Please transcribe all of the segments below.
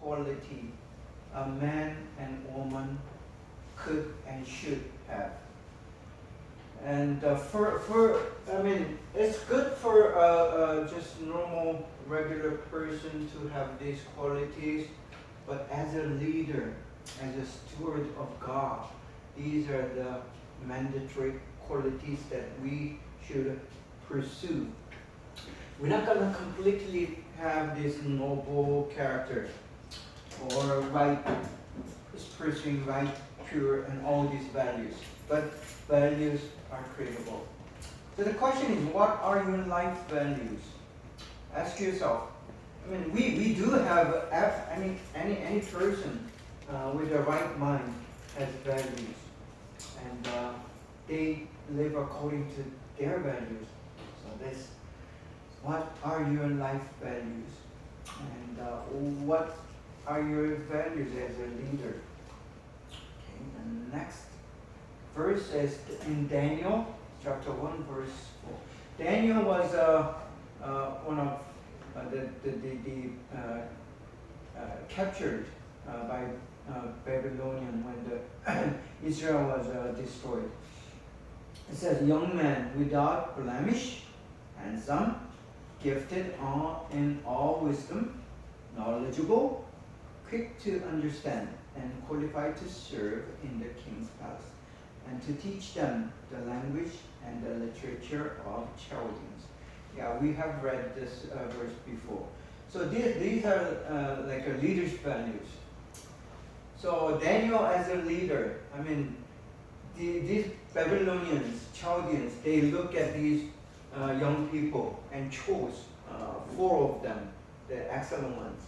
quality a man and woman could and should have. And it's good for just normal, regular person to have these qualities, but as a leader, as a steward of God, these are the mandatory qualities that we should pursue. We're not going to completely have this noble character or right, pursuing right, pure, and all these values. But values are credible. So the question is, what are your life values? Ask yourself. We do have any person with the right mind has values, and they live according to their values. So this, what are your life values, and what are your values as a leader? Okay, the next verse is in Daniel chapter 1 verse 4. Daniel was one of captured by Babylonian when the Israel was destroyed. It says, young man without blemish, handsome, gifted in all wisdom, knowledgeable, quick to understand, and qualified to serve in the king's palace, and to teach them the language and the literature of Chaldeans. Yeah, we have read this verse before. So these are like a leader's values. So Daniel as a leader, these Babylonians, Chaldeans, they look at these young people and chose 4 of them, the excellent ones.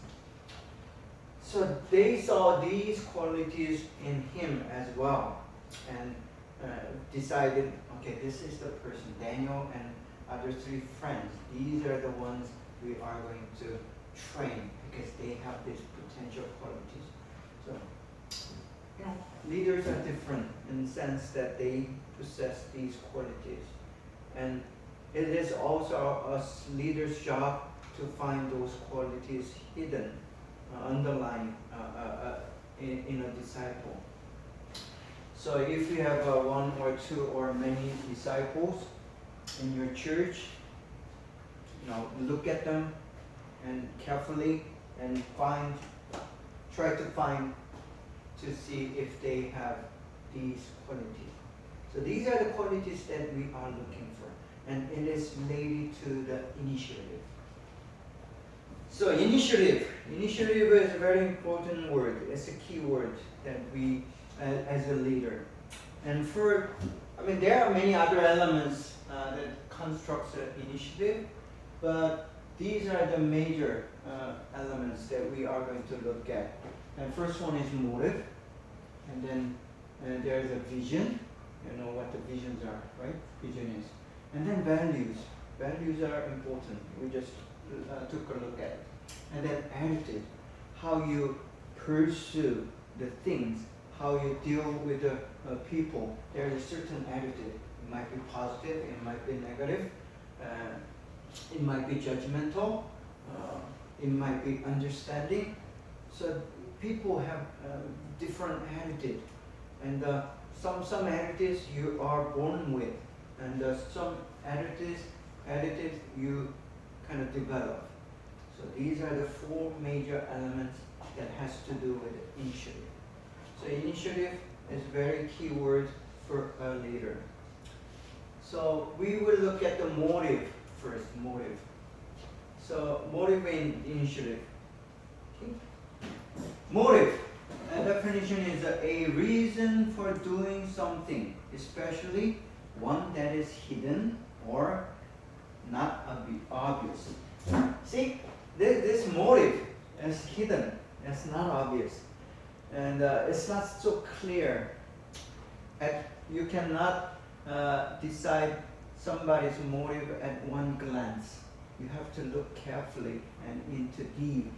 So they saw these qualities in him as well, and decided, okay, this is the person, Daniel and other 3 friends. These are the ones we are going to train because they have these potential qualities. So, leaders are different in the sense that they possess these qualities. And it is also a leader's job to find those qualities hidden, underlying in a disciple. So if you have 1 or 2 or many disciples in your church, look at them and carefully and try to see if they have these qualities. So these are the qualities that we are looking for, and it is related to the initiative. So initiative is a very important word. It's a key word that we, as a leader. And there are many other elements that constructs the initiative, but these are the major elements that we are going to look at. And first one is motive, and then there is a vision. You know what the visions are, right? Vision is. And then values. Values are important. We just took a look at it. And then attitude, how you pursue the things, how you deal with the people. There is a certain attitude. It might be positive, it might be negative, it might be judgmental, it might be understanding. So people have different attitude, and some attitudes you are born with, and some attitudes you kind of develop. So these are the 4 major elements that has to do with initiative. So initiative is a very key word for a leader. So we will look at the motive first, motive. So motive in initiative. Okay. Motive, definition is a reason for doing something, especially one that is hidden or not obvious. See, this motive is hidden, it's not obvious, and it's not so clear. You cannot decide somebody's motive at one glance. You have to look carefully and into deep.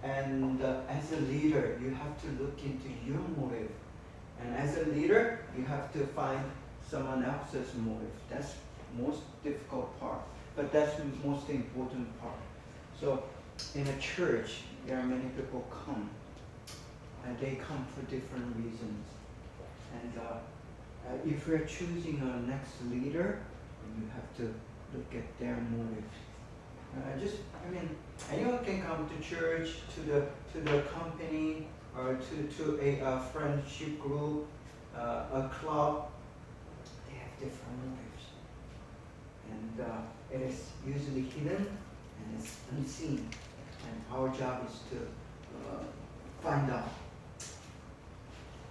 And as a leader, you have to look into your motive. And as a leader, you have to find someone else's motive. That's the most difficult part, but that's the most important part. So in a church, there are many people come, and they come for different reasons. And if we're choosing our next leader, you have to look at their motives. Anyone can come to church, to the company, or to a friendship group, a club. They have different motives, and it is usually hidden and it's unseen. And our job is to find out.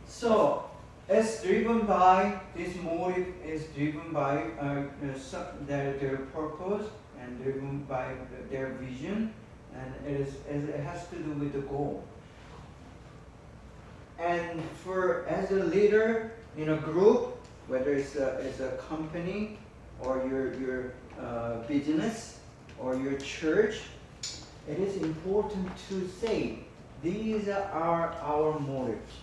So, it's driven by, this motive is driven by their purpose and driven by their vision, and it has to do with the goal. And as a leader in a group, whether it's a company or your business or your church, it is important to say these are our motives.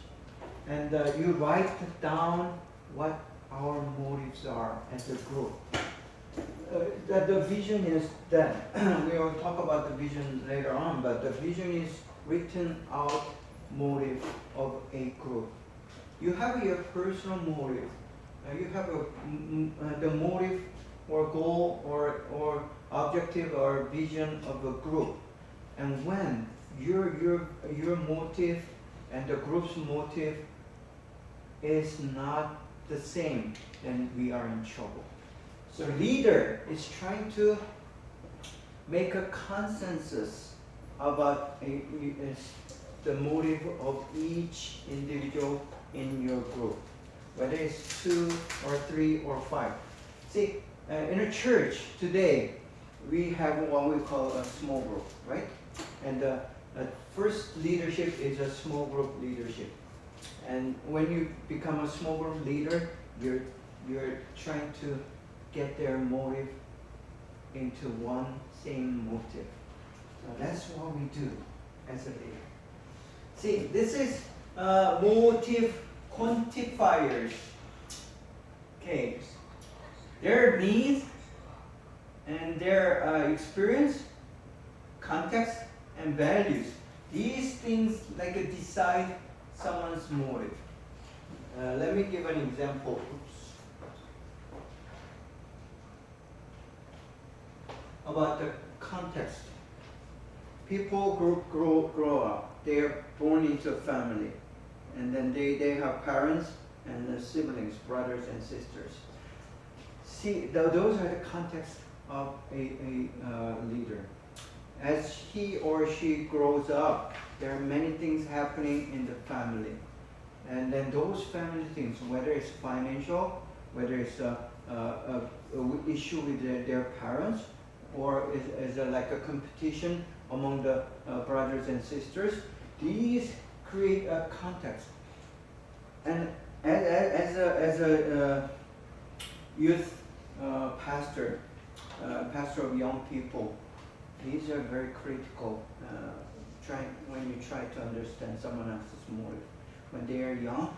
And you write down what our motives are as a group. The vision is that, we will talk about the vision later on, but the vision is written out motive of a group. You have your personal motive. You have the motive or goal or objective or vision of a group. And when your motive and the group's motive is not the same, then we are in trouble. So leader is trying to make a consensus about the motive of each individual in your group, whether it's 2 or 3 or 5. See, in a church today, we have what we call a small group, right? And first leadership is a small group leadership. And when you become a small group leader, you're trying to get their motive into one same motive. So that's what we do as a leader. See, this is motive quantifiers. Okay, their needs and their experience, context, and values. These things decide someone's motive. Let me give an example. About the context. People grow up. They are born into a family. And then they have parents and siblings, brothers and sisters. See, those are the context of a leader. As he or she grows up, there are many things happening in the family. And then those family things, whether it's financial, whether it's a issue with their parents, or is like a competition among the brothers and sisters, these create a context. And as a youth pastor of young people, these are very critical when you try to understand someone else's motive. When they are young,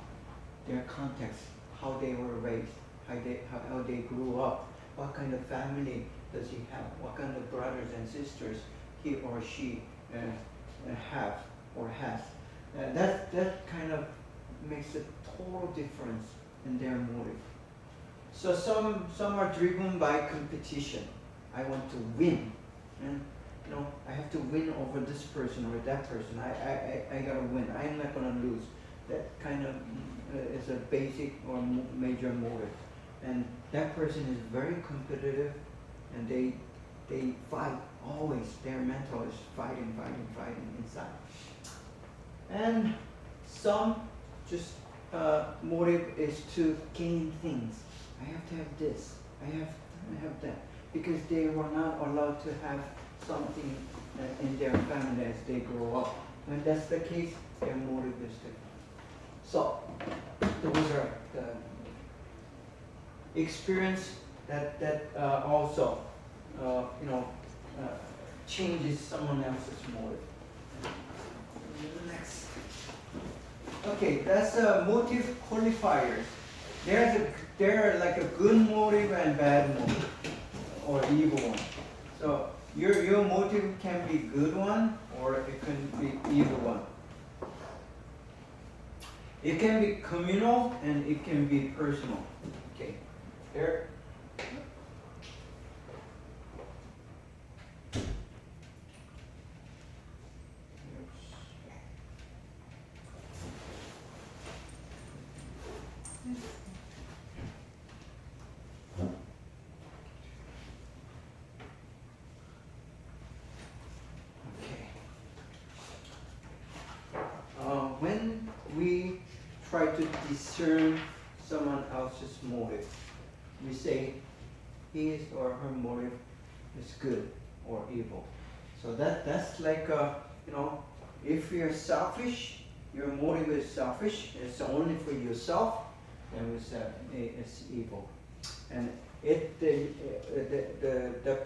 their context, how they were raised, how they grew up, what kind of family does he have, what kind of brothers and sisters he or she have or has. That kind of makes a total difference in their motive. So some are driven by competition. I want to win, and I have to win over this person or that person. I gotta win. I'm not gonna lose. That kind of is a basic or major motive, and that person is very competitive, and they fight always. Their mental is fighting inside. And some just motive is to gain things. I have to have this. I have that, because they were not allowed to have something in their family as they grow up. When that's the case, their motive is different. So those are the experience that also changes someone else's motive. Next. Okay, that's motive qualifiers. There are like a good motive and bad motive, or evil one. So Your motive can be good one or it can be evil one. It can be communal and it can be personal. Okay, there. When we try to discern someone else's motive, we say his or her motive is good or evil. So that's like if you're selfish, your motive is selfish, it's only for yourself, then we say it's evil. And if the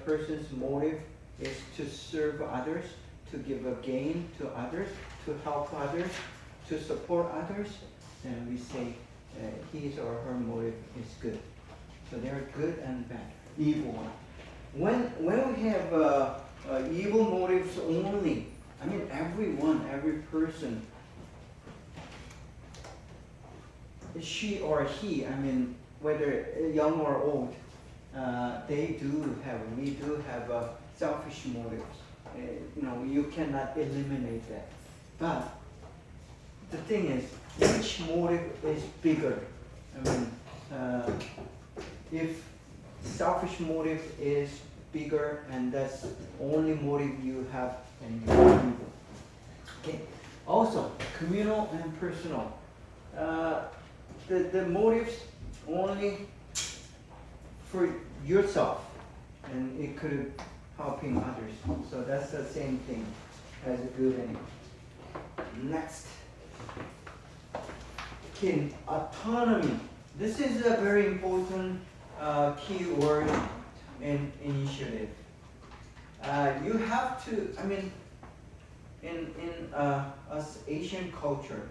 person's motive is to serve others, to give a gain to others, to help others, to support others, then we say his or her motive is good. So there are good and bad, evil one. When we have evil motives only, I mean every person, she or he, I mean whether young or old, we do have selfish motives. You cannot eliminate that. But the thing is, which motive is bigger? I mean, if selfish motive is bigger and that's only motive you have, and you are evil. Okay. Also, communal and personal. The motives only for yourself, and it could be helping others. So that's the same thing as a good and evil. Next. Okay, autonomy. This is a very important key word in initiative. You have to, I mean, in us Asian culture,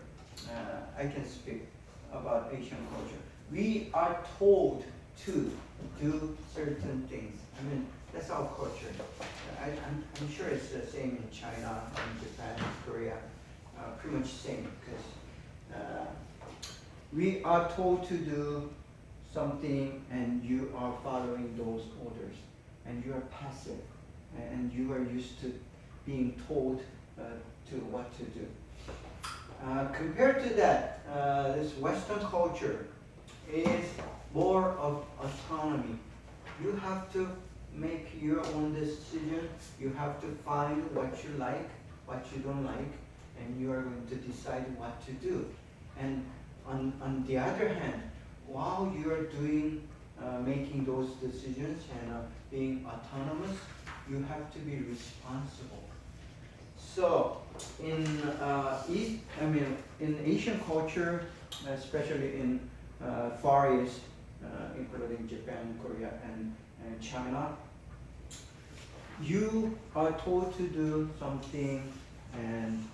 I can speak about Asian culture. We are told to do certain things. I mean, that's our culture. I'm sure it's the same in China, in Japan, Korea, pretty much same, because we are told to do something and you are following those orders, and you are passive, and you are used to being told to what to do. Compared to that, this Western culture is more of autonomy. You have to make your own decision. You have to find what you like, what you don't like, and you are going to decide what to do. And on the other hand, while you are doing, making those decisions and being autonomous, you have to be responsible. So in in Asian culture, especially in Far East, including Japan, Korea, and China, you are told to do something, and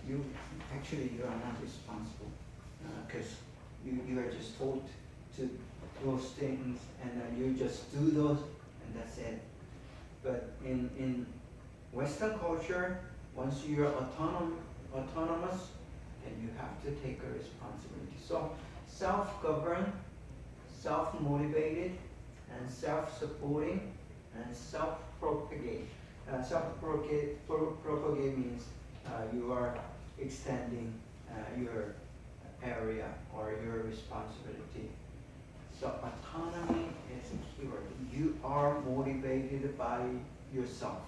you are not responsible, because you are just told to those things, and you just do those, and that's it. But in Western culture, once you are autonomous, then you have to take a responsibility. So self-governed, self-motivated, and self-supporting, and self-propagate. Self-propagate means you are extending your area or your responsibility. So autonomy is a keyword. You are motivated by yourself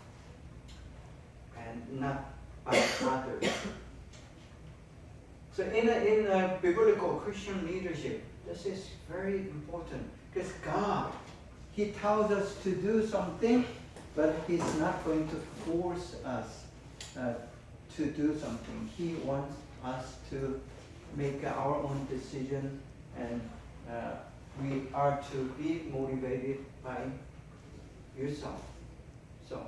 and not by others. So in a biblical Christian leadership, this is very important, because God, He tells us to do something, but He's not going to force us to do something. He wants us to make our own decision, and we are to be motivated by yourself. So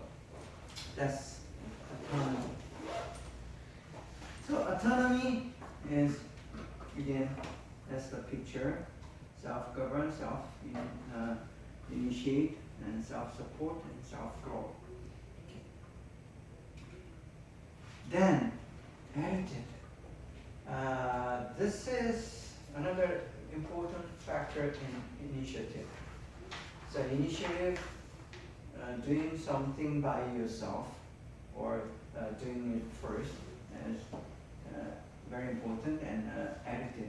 that's autonomy. So autonomy is, again, that's the picture: self-govern, self-initiate, and self-support, and self-grow. Then, attitude. This is another important factor in initiative. So initiative, doing something by yourself or doing it first is very important, and attitude.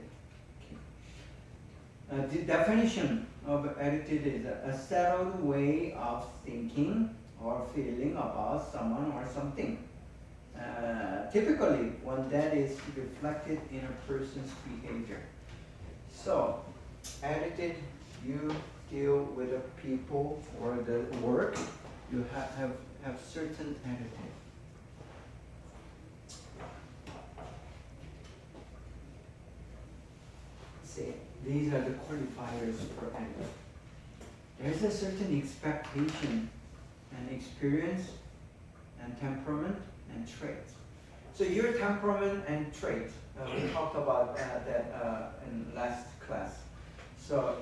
The definition of attitude is a settled way of thinking or feeling about someone or something. Typically, one that is reflected in a person's behavior. So, attitude, you deal with the people or the work, you have certain attitude. See, these are the qualifiers for attitude. There's a certain expectation and experience and temperament and traits. So your temperament and traits, we talked about that in last class. So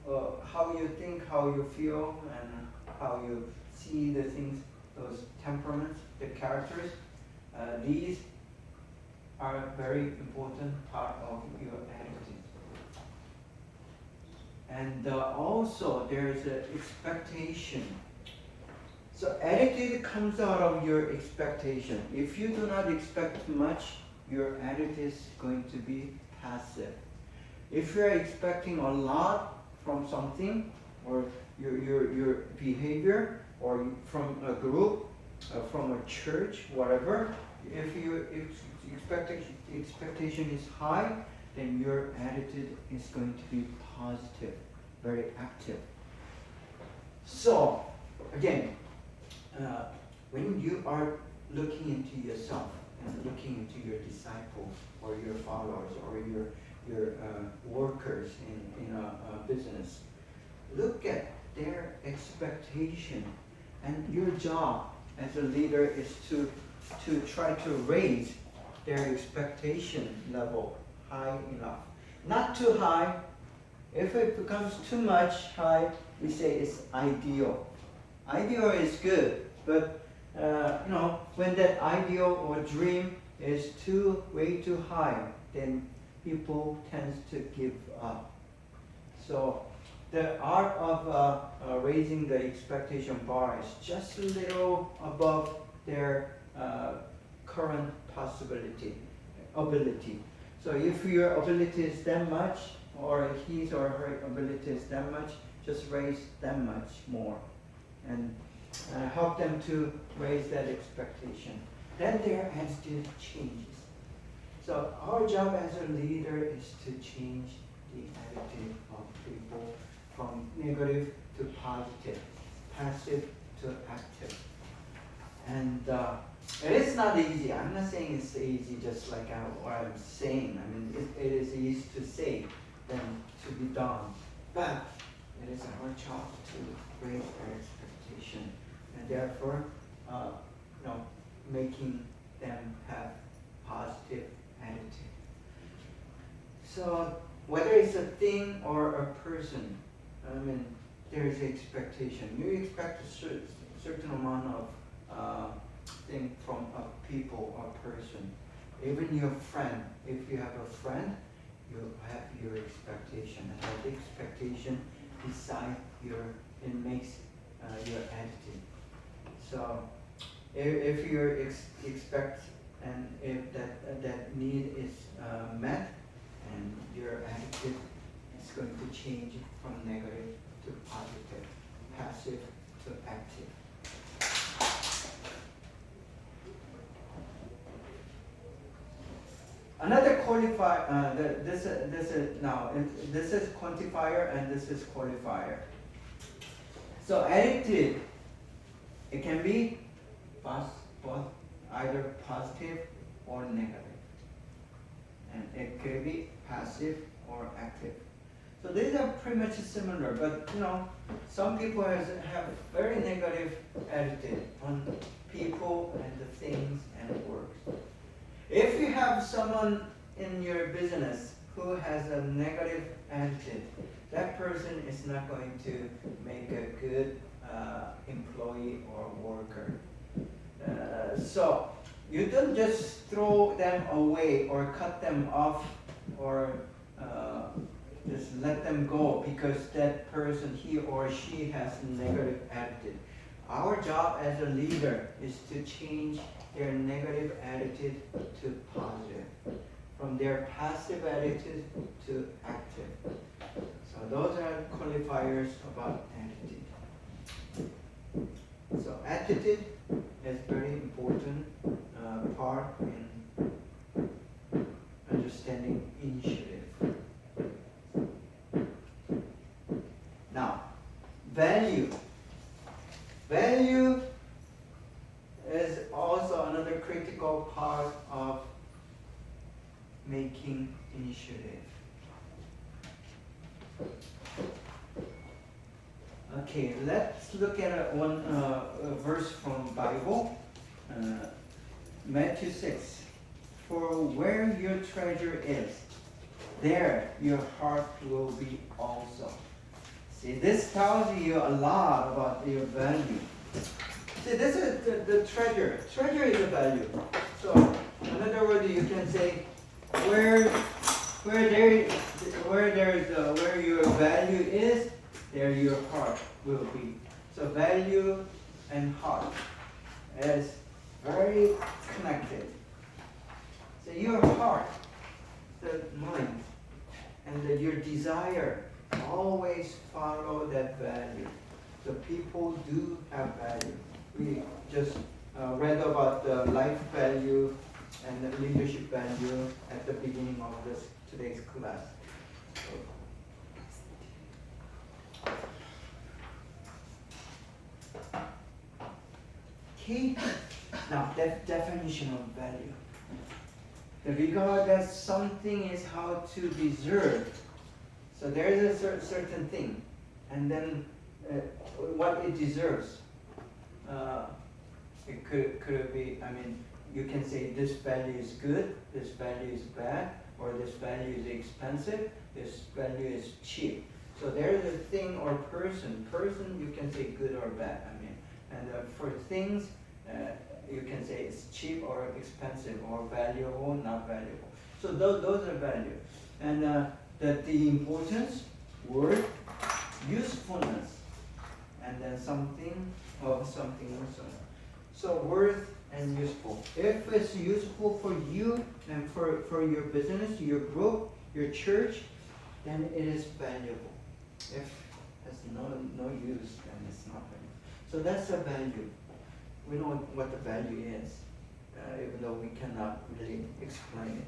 how you think, how you feel, and how you see the things, those temperaments, the characters, these are a very important part of your attitude. And also there's an expectation. So attitude comes out of your expectation. If you do not expect much, your attitude is going to be passive. If you're expecting a lot from something, or your behavior, or from a group, from a church, whatever, if your expectation is high, then your attitude is going to be positive, very active. So, again, when you are looking into yourself and looking into your disciples or your followers or your workers in a business, look at their expectation, and your job as a leader is to try to raise their expectation level high enough. Not too high. If it becomes too much high, we say it's ideal. Ideal is good, but when that ideal or dream is way too high, then people tend to give up. So the art of raising the expectation bar is just a little above their current ability. So if your ability is that much, or his or her ability is that much, just raise that much more, and help them to raise that expectation. Then their attitude changes. So our job as a leader is to change the attitude of people from negative to positive, passive to active. And it is not easy. I'm not saying it's easy just like what I'm saying. I mean, it is easy to say than to be done. But it is our job to raise our expectation, and therefore, making them have positive attitude. So whether it's a thing or a person, I mean, there is expectation. You expect a certain amount of thing from a people or person. Even your friend, if you have a friend, you have your expectation, and that expectation makes your attitude. So if you expect, and if that need is met, and your attitude is going to change from negative to positive, passive to active. Another qualifier, this is quantifier and this is qualifier. So attitude, it can be both either positive or negative, and it can be passive or active. So these are pretty much similar, but some people have very negative attitude on people and the things and works. If you have someone in your business who has a negative attitude, that person is not going to make a good employee or worker. So you don't just throw them away or cut them off or just let them go because that person, he or she, has a negative attitude. Our job as a leader is to change their negative attitude to positive, from their passive attitude to active. So those are qualifiers about attitude. So attitude is very important part in understanding initiative. Now, value. Value is also another critical part of making initiative. Okay, let's look at one verse from Bible. Matthew 6. For where your treasure is, there your heart will be also. See, this tells you a lot about your value. See, this is the treasure. Treasure is a value. So, in other words, you can say where your value is, there your heart will be. So, value and heart is very connected. So, your heart, the mind, and your desire always follow that value. So people do have value. We just read about the life value and the leadership value at the beginning of today's class. Okay, now definition of value. The regard that something is how to deserve. So there is a certain thing, and then what it deserves. It could be, I mean, you can say this value is good, this value is bad, or this value is expensive, this value is cheap. So there is a thing or person. Person, you can say good or bad, I mean. And for things, you can say it's cheap or expensive, or valuable, not valuable. So those are value. And that the importance, worth, usefulness, and then something also. So worth and useful. If it's useful for you and for your business, your group, your church, then it is valuable. If it's no use, then it's not valuable. So that's a value. We know what the value is, even though we cannot really explain it.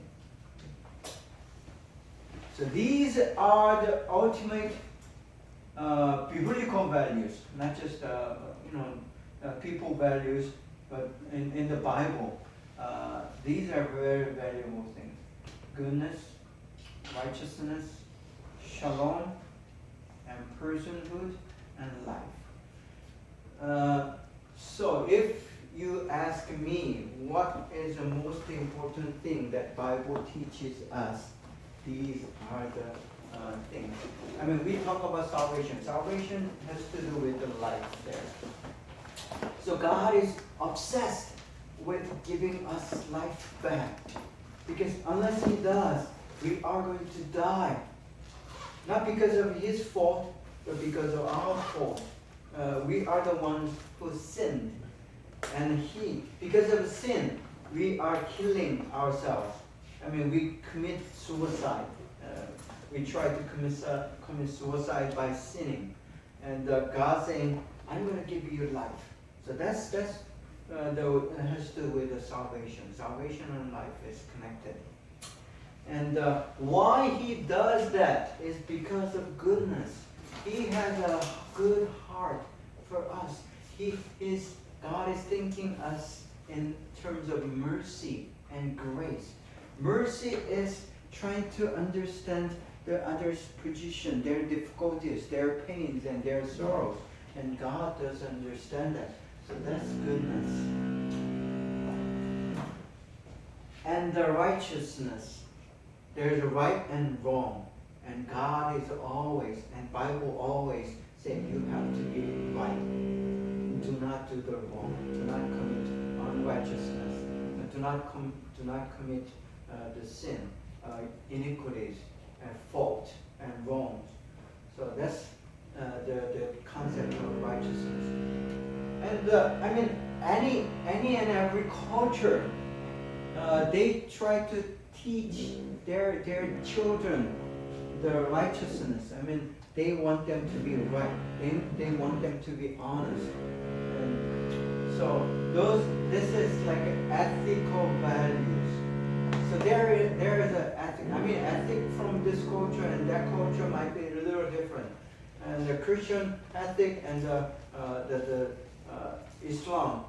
So these are the ultimate biblical values, not just people values, but in the Bible, these are very valuable things: goodness, righteousness, shalom, and personhood and life. So if you ask me what is the most important thing that Bible teaches us, these are the things. I mean, we talk about salvation. Salvation has to do with the life there. So God is obsessed with giving us life back. Because unless He does, we are going to die. Not because of His fault, but because of our fault. We are the ones who sinned. And because of sin, we are killing ourselves. I mean, we commit suicide. We try to commit suicide by sinning. And God saying, I'm going to give you life. So that's has to do with the salvation. Salvation and life is connected. And why He does that is because of goodness. He has a good heart for us. God is thinking us in terms of mercy and grace. Mercy is trying to understand the other's position, their difficulties, their pains, and their sorrows. And God does understand that. So that's goodness. And the righteousness. There's a right and wrong. And God is always, and Bible always saying you have to be right. Do not do the wrong. Do not commit unrighteousness. do not commit the sin, iniquities, and fault and wrongs. So that's the concept of righteousness. And I mean, any and every culture, they try to teach their children the righteousness. I mean, they want them to be right. They want them to be honest. And so this is like ethical values. So there is a ethic. I mean, ethic from this culture and that culture might be a little different. And the Christian ethic and the Islam,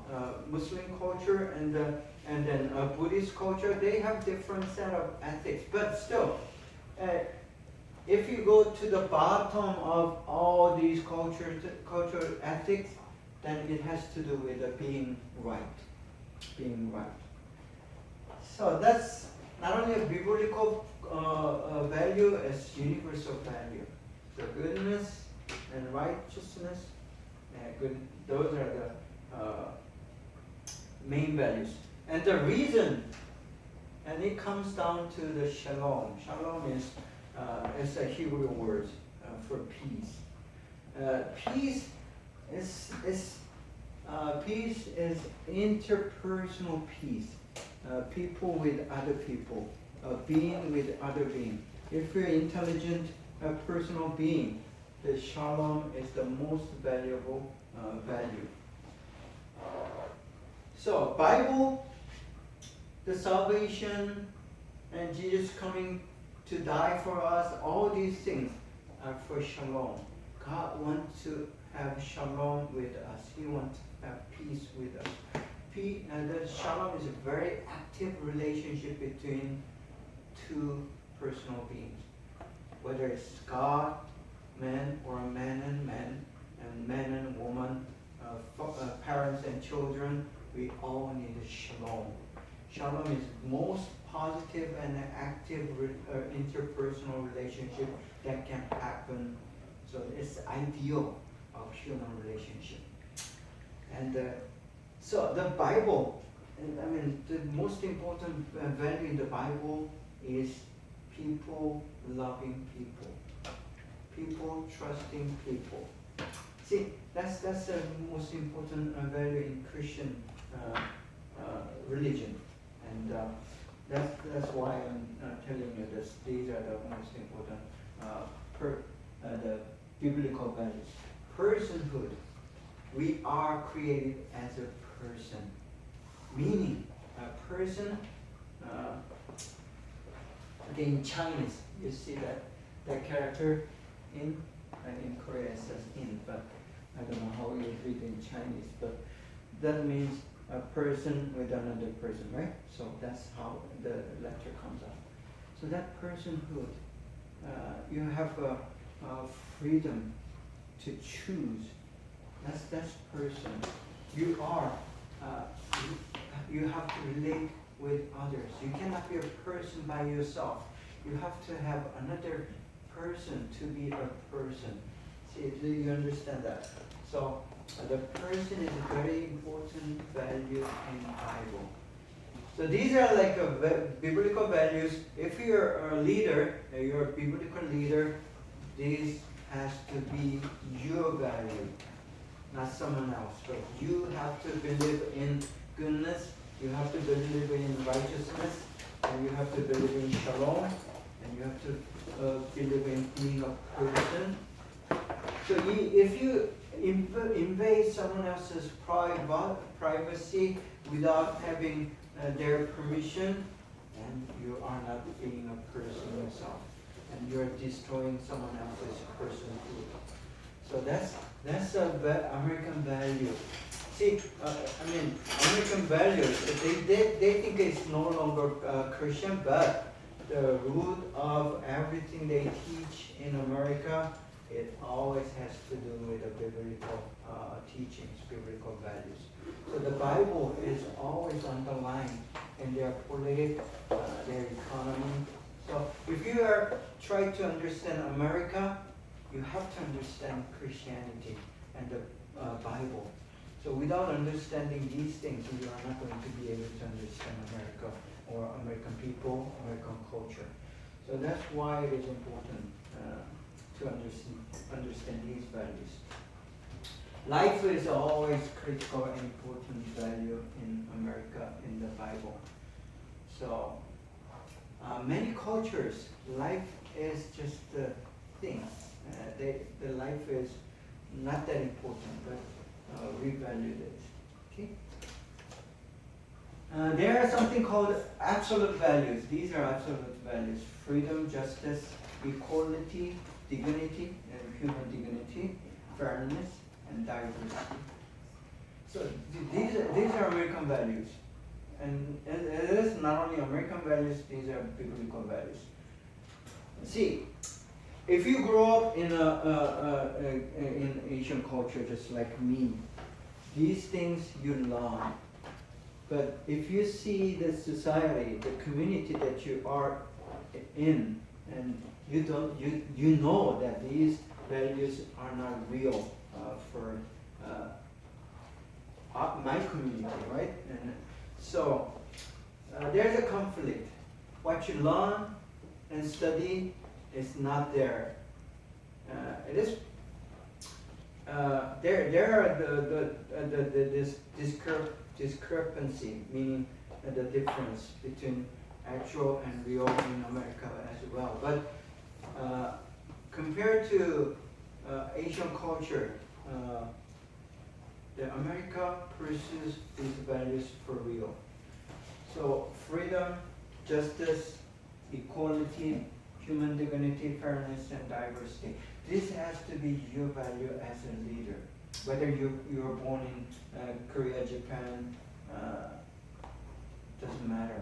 Muslim culture, and then Buddhist culture, they have different set of ethics. But still, if you go to the bottom of all these cultural ethics, then it has to do with being right. Being right. So that's not only a biblical value, it's universal value. So goodness and righteousness, those are the main values. And the reason, and it comes down to the shalom. Shalom is it's a Hebrew word for peace. Peace is interpersonal peace. People with other people, being with other being. If you're intelligent, a personal being, the shalom is the most valuable value. So Bible, the salvation, and Jesus coming to die for us, all these things are for shalom. God wants to have shalom with us. He wants to have peace with us. The shalom is a very active relationship between two personal beings. Whether it's God, man, or man and man, and man and woman, parents and children, we all need a shalom. Shalom is most positive and active interpersonal relationship that can happen. So it's ideal of human relationship. And so the Bible, I mean, the most important value in the Bible is people loving people, people trusting people. See, that's the most important value in Christian religion, and that's why I'm telling you this. These are the most important the biblical values. Personhood. We are created as a person, meaning a person. Again, in Chinese, you see that character in Korea it says in, but I don't know how you read in Chinese, but that means a person with another person, right? So that's how the letter comes out. So that personhood, you have freedom to choose. That's person. You are. You have to relate with others. You cannot be a person by yourself. You have to have another person to be a person. See, do you understand that? So the person is a very important value in the Bible. So these are like biblical values. If you're a leader, you're a biblical leader, this has to be your value, not someone else. But you have to believe in goodness, you have to believe in righteousness, and you have to believe in shalom, and you have to believe in being a person. So if you invade someone else's privacy without having their permission, then you are not being a person yourself, and you are destroying someone else's personhood. So that's American value. See, I mean, American values, they think it's no longer Christian, but the root of everything they teach in America, it always has to do with the biblical teachings, biblical values. So the Bible is always underlined in their politics, their economy. So if you are trying to understand America, you have to understand Christianity and the Bible. So without understanding these things, you are not going to be able to understand America or American people, American culture. So that's why it is important to understand these values. Life is always critical and important value in America, in the Bible. So many cultures, life is just a thing. The life is not that important, but we value this. Okay. There are something called absolute values. These are absolute values: freedom, justice, equality, dignity, and human dignity, fairness, and diversity. So these are American values, and it is not only American values; these are biblical values. See, if you grow up in in Asian culture, just like me, these things you learn. But if you see the society, the community that you are in, and you know that these values are not real for my community, right? And so there's a conflict. What you learn and study is not there. It is. There are this discrepancy, meaning the difference between actual and real in America as well. But compared to Asian culture, the America pursues these values for real. So freedom, justice, equality, human dignity, fairness, and diversity. This has to be your value as a leader. Whether you are born in Korea, Japan, doesn't matter.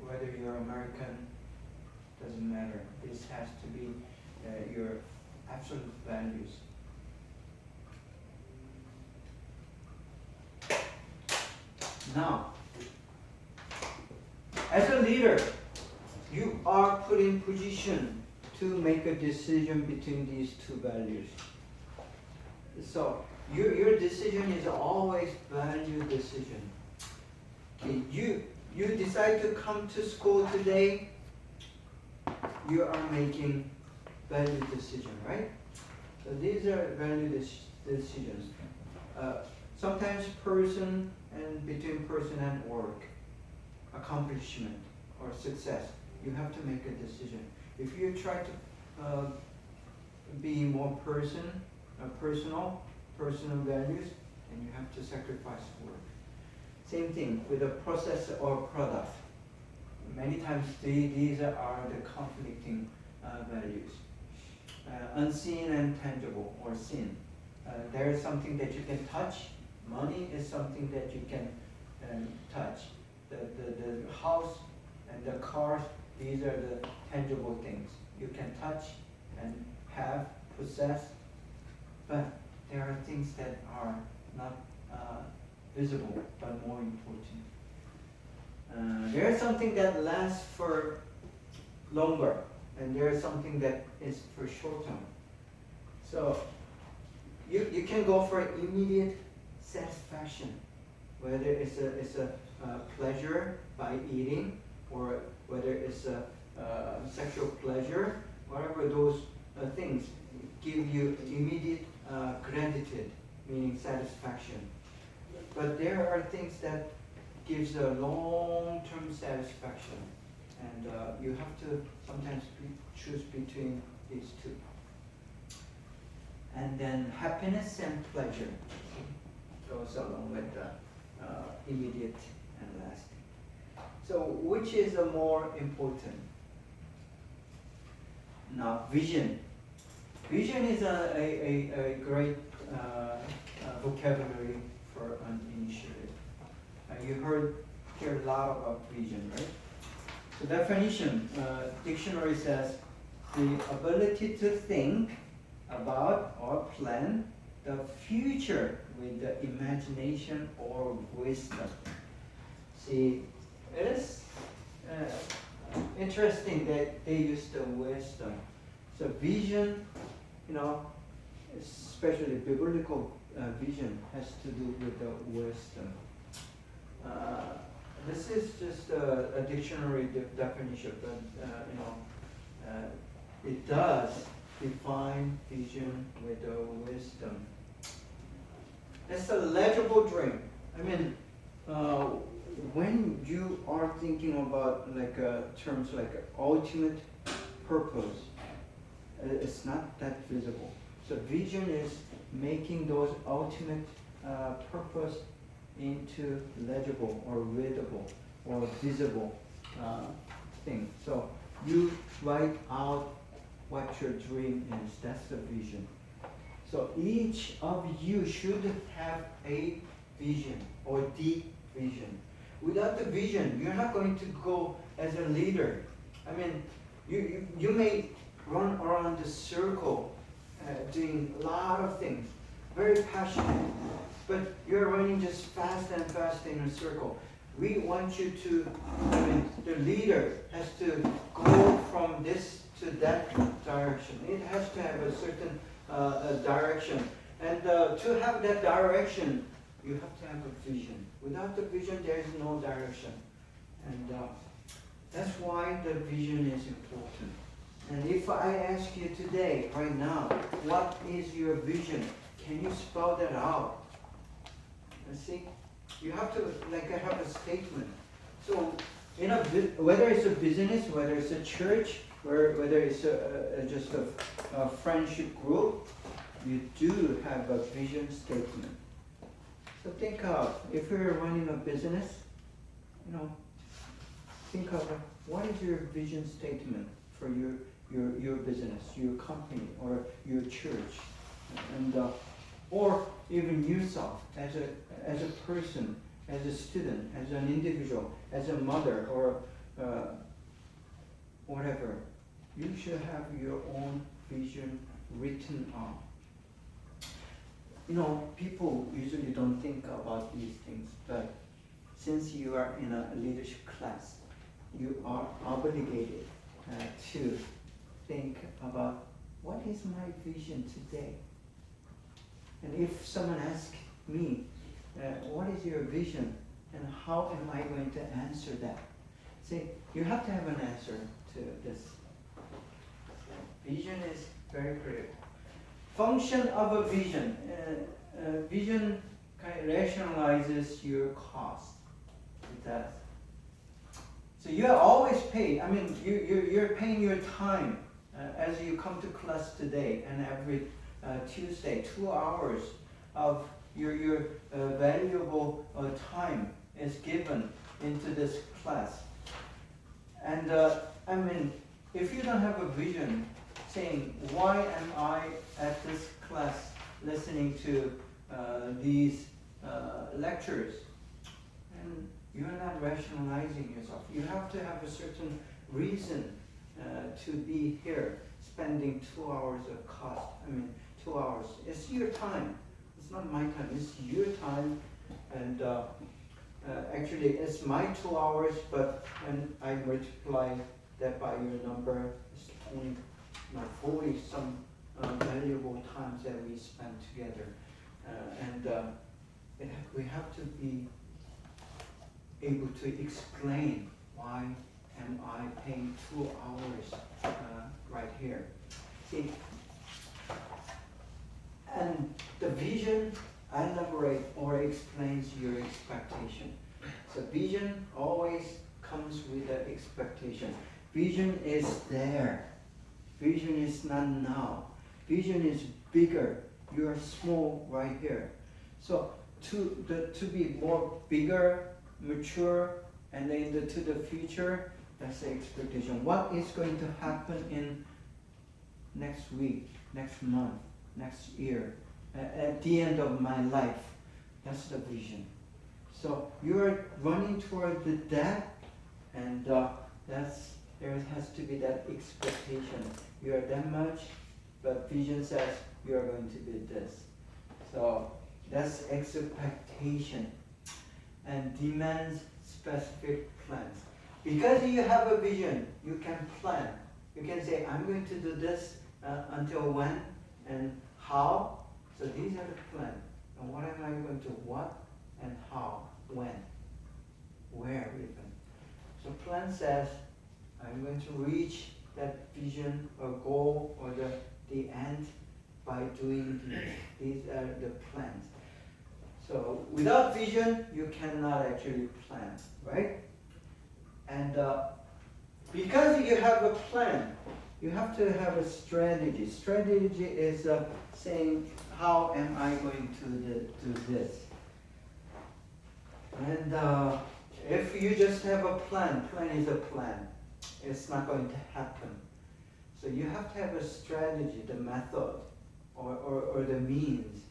Whether you're American, doesn't matter. This has to be your absolute values. Now, as a leader, you are put in position to make a decision between these two values. So your decision is always value decision. Okay, you decide to come to school today, you are making value decision, right? So these are value decisions. Sometimes person and between person and work, accomplishment or success, you have to make a decision. If you try to be more personal values, and you have to sacrifice work. Same thing with a process or product. Many times these are the conflicting values. Unseen and tangible, or seen. There is something that you can touch. Money is something that you can touch. The house and the cars, these are the tangible things you can touch and have, possess. But there are things that are not visible, but more important. There is something that lasts for longer, and there is something that is for short term. So you can go for immediate satisfaction, whether it's a pleasure by eating, or whether it's a sexual pleasure, whatever those things give you immediate gratitude, meaning satisfaction. But there are things that gives a long-term satisfaction, and you have to sometimes choose between these two. And then happiness and pleasure goes along with the immediate and lasting. So which is the more important? Now, vision. Vision is a great vocabulary for an initiative. You hear a lot about vision, right? So definition, dictionary says, the ability to think about or plan the future with the imagination or wisdom. See, it is interesting that they use the wisdom. So vision, especially biblical vision has to do with the wisdom. This is just a dictionary definition, but it does define vision with the wisdom. It's a legible dream. I mean, when you are thinking about terms like ultimate purpose, it's not that visible. So vision is making those ultimate purpose into legible or readable or visible thing. So you write out what your dream is. That's the vision. So each of you should have a vision or deep vision. Without the vision, you're not going to go as a leader. I mean, you may run around the circle doing a lot of things, very passionate, but you're running just fast and fast in a circle. We want you to, the leader has to go from this to that direction. It has to have a certain direction. And to have that direction, you have to have a vision. Without the vision, there is no direction. And that's why the vision is important. And if I ask you today, right now, what is your vision? Can you spell that out? And see, you have to have a statement. So, whether it's a business, whether it's a church, or whether it's just a friendship group, you do have a vision statement. So think of, if you're running a business, think of what is your vision statement for your business, your company, or your church, and or even yourself as a person, as a student, as an individual, as a mother, or whatever. You should have your own vision written on. People usually don't think about these things, but since you are in a leadership class, you are obligated to think about what is my vision today. And if someone asks me, what is your vision, and how am I going to answer that? See, you have to have an answer to this. Vision is very critical. Function of a vision. Vision kind of rationalizes your cost. It does. So you are always paid. I mean, you're paying your time as you come to class today, and every Tuesday, 2 hours of your valuable time is given into this class. And if you don't have a vision saying, why am I at this class listening to these lectures, and you're not rationalizing yourself. You have to have a certain reason to be here, spending 2 hours of cost. 2 hours. It's your time. It's not my time. It's your time. And actually, it's my 2 hours, but when I multiply that by your number, it's 20, 40 some valuable times that we spend together. We have to be able to explain why am I paying 2 hours right here. See, and the vision elaborates or explains your expectation. So vision always comes with an expectation. Vision is there. Vision is not now. Vision is bigger. You are small right here. So to be more bigger, mature, and then to the future, that's the expectation. What is going to happen in next week, next month, next year, at the end of my life? That's the vision. So you are running toward that, and there has to be that expectation. You are that much, but vision says you are going to be this. So that's expectation, and demands specific plans. Because you have a vision, you can plan. You can say, I'm going to do this until when and how. So these are the plans. And what am I going to what and how, when, where even. So plan says, I'm going to reach that vision or goal or the end by doing these. These are the plans. So without vision, you cannot actually plan, right? And because you have a plan, you have to have a strategy. Strategy is saying, how am I going to do this? And if you just have a plan is a plan. It's not going to happen. So you have to have a strategy, the method, or the means,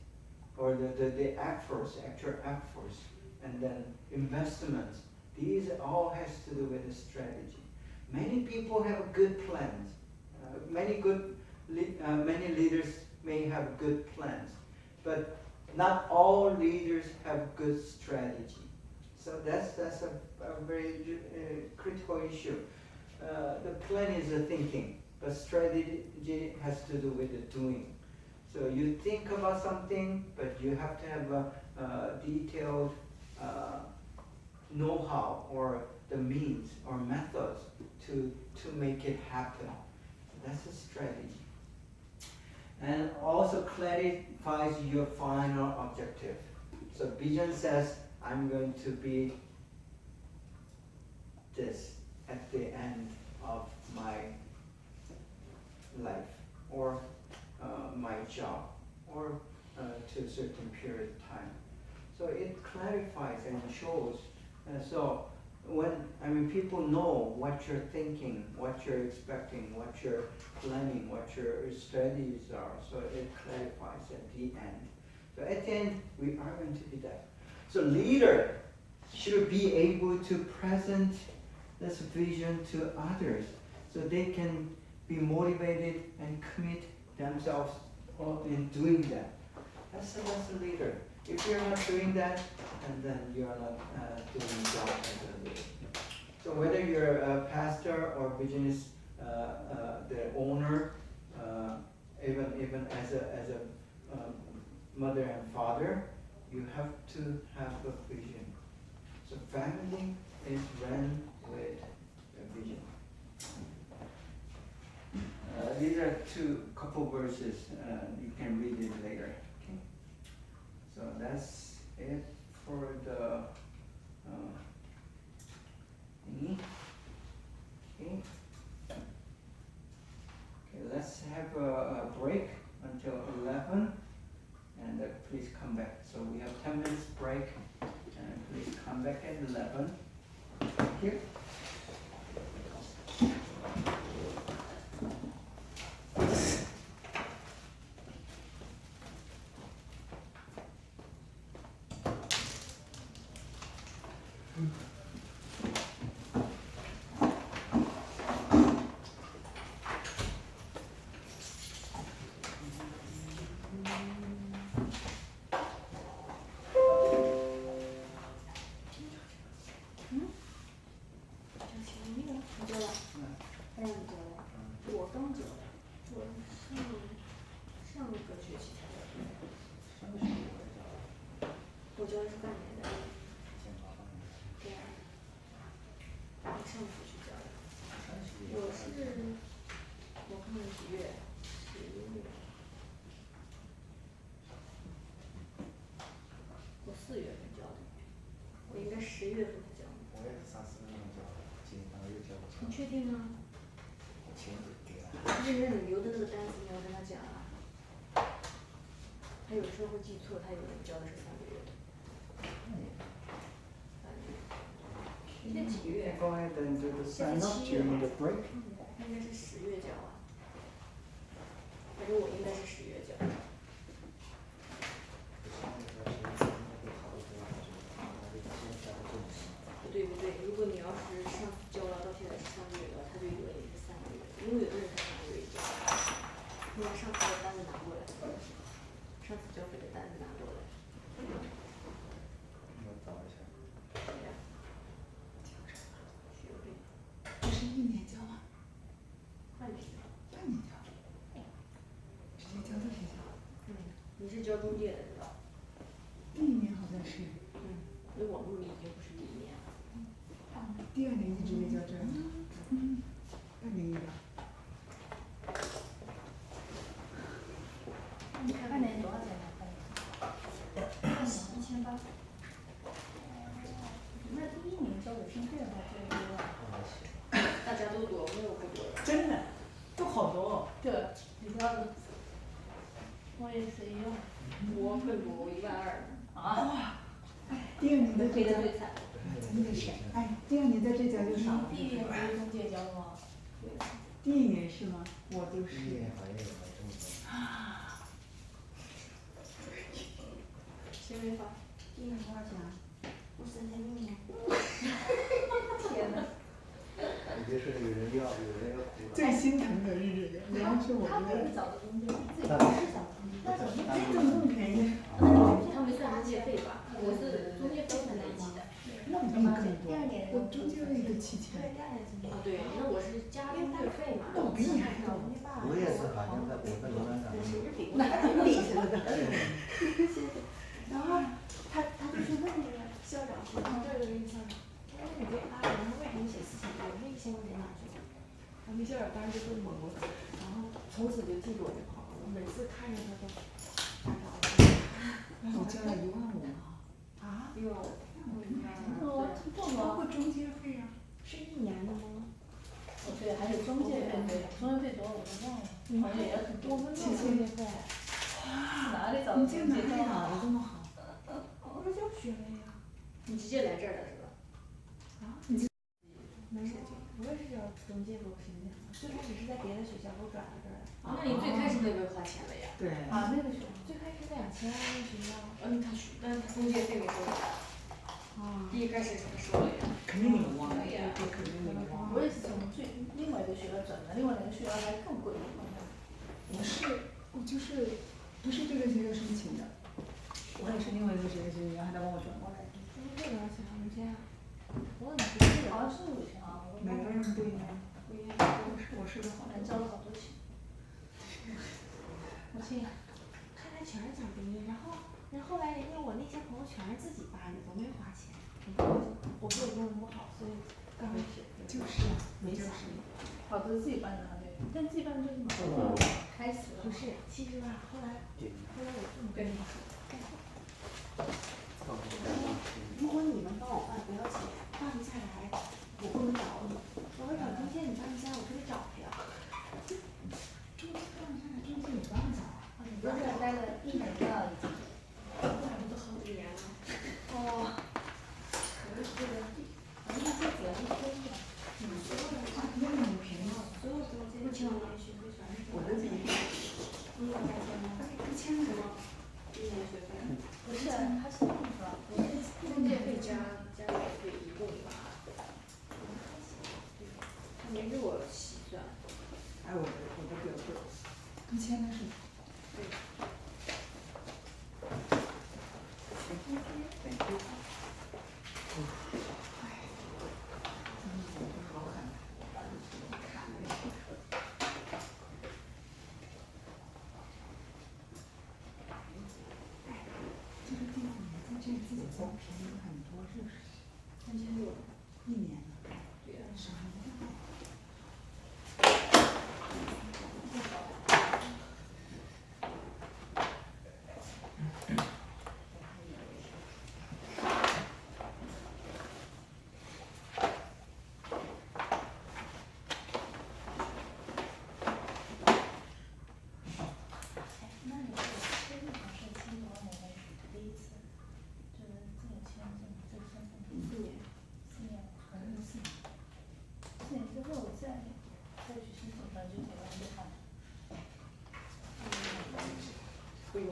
or the efforts, actual efforts, and then investments. These all has to do with the strategy. Many people have good plans. Many leaders may have good plans, but not all leaders have good strategy. So that's a very critical issue. The plan is the thinking, but strategy has to do with the doing. So you think about something, but you have to have a detailed know-how or the means or methods to make it happen. That's a strategy. And also clarifies your final objective. So vision says, I'm going to be this at the end of my life, or my job, or to a certain period of time. So it clarifies and shows. So when people know what you're thinking, what you're expecting, what you're planning, what your strategies are, so it clarifies at the end. So at the end, we are going to be that. So leader should be able to present this vision to others, so they can be motivated and commit themselves in doing that. That's a leader. If you're not doing that, and then you're not doing the job as a leader. So whether you're a pastor or business, the owner, even as a mother and father, you have to have a vision. So family is run with a vision. These are couple verses. You can read it later. Okay. So that's it for the thingy. Okay. Okay. Let's have a break until 11, and please come back. So we have 10 minutes break, and please come back at 11. Thank you.你确定吗？就是那你留的那个单子，你要跟他讲啊。他有时候会记错，他有人交的是3个月的。现在几月？现在7月嘛。应该是10月交啊。反正我应该是10月交。对不对？如果你要是上次交了到现在是3个月的话，他就以为你是3个月，因为有的人才3个月交。你把上次的单子拿过来，上次交费的单子拿过来。我找一下。对呀。这是1年交吗？半年。半年交。直接交到学校。你是交中介的是吧？是。因为网络里已经不是第一年了。第2年就直接交这儿。2年1班。你看2年多少钱呢？1800。那第1年交卫生费的话就1万。大家都多，没有不多的。真的，都好多。对，比较的。我也是1万。我更多，我12000。啊。第2年的赔的最惨。真的是，哎，第2年在这交就少了。第1年不是中介交的吗？第1年是吗？我都是。第1年好像也没这么多。谁没发？第1年多少钱啊？不是3600吗？天呐。你别说有人要，有人要哭了。最心疼的是这个，然后是我他不是们的。找的中介，自己不是找中介。那怎么那么便宜？他没算中介费吧？我是中介费算在一起的。那我比你更多。第2年我中介费都7000。哦对，那我是加中介费嘛。那我比你还多。我也是，好像在我跟罗兰长。哪有比似的？然后他就去问那个校长说，这儿有一个校长，他说你这8年，他为什么写4000多？那1000块钱哪去了？然后那校长当时就问我，然后从此就记住我这朋友了，每次看着他都发着我交了15000啊。啊15000。我包括中介费啊。是1年的吗？哦对，还有中介费，中介费多少我都忘了，好像也要很多。我们没有中介费。哪里找你的中介这哪里找的这么好？我这就学了呀。你直接来这儿了是吧？啊？没有，我也是找中介给我申请的，最开始是在别的学校给我转到这儿来。那你最开始就没花钱了呀？对。啊，那个学校最开始2000那个学校。但是他中介费没收。啊。第一开始他收了呀。肯定你们忘了，这肯定你们忘了。我也是从另外一个学校转的，另外那个学校还更贵。不是，我就是不是这个学校申请的，我也是另外一个学校申请，然后他帮我转过来。中介多少钱啊？5000。我怎么不记得？好像是5000啊。每个人不一样。不一样。我是的好。咱交了好多钱。我这看来全是奖学金，然后来因为我那些朋友全是自己办的，都没花钱，我不也用的不好，所以刚开始就是没钱。好多自己办的对，但自己办的就是开始了。不是，其实吧，后来我这么跟你说，如果你们帮我办不要钱，办不下来，我不能找你。我说找中介你办不下来，我可以找他呀。中介办不下来，中介也帮不着啊。你不是这待了1年了已经。都好几年了。哦。我就觉得，反正他这主要是推的。那你们便宜了。所有中介1年学费全是我的便宜。你有花钱吗？1000什么？1年学费？不是，他是这么说，中介费加学费一共12000。他没给我细算。哎，我的比较贵，1000的是。对。就是第2年在这自己交便宜很多，是不是3600。？1年的。对呀。啥呀？那你这个签好是签多少年的第一次？这个签证这身份4年。4年，好像是4年。4年之后再去申请，反正就给人家看。不用。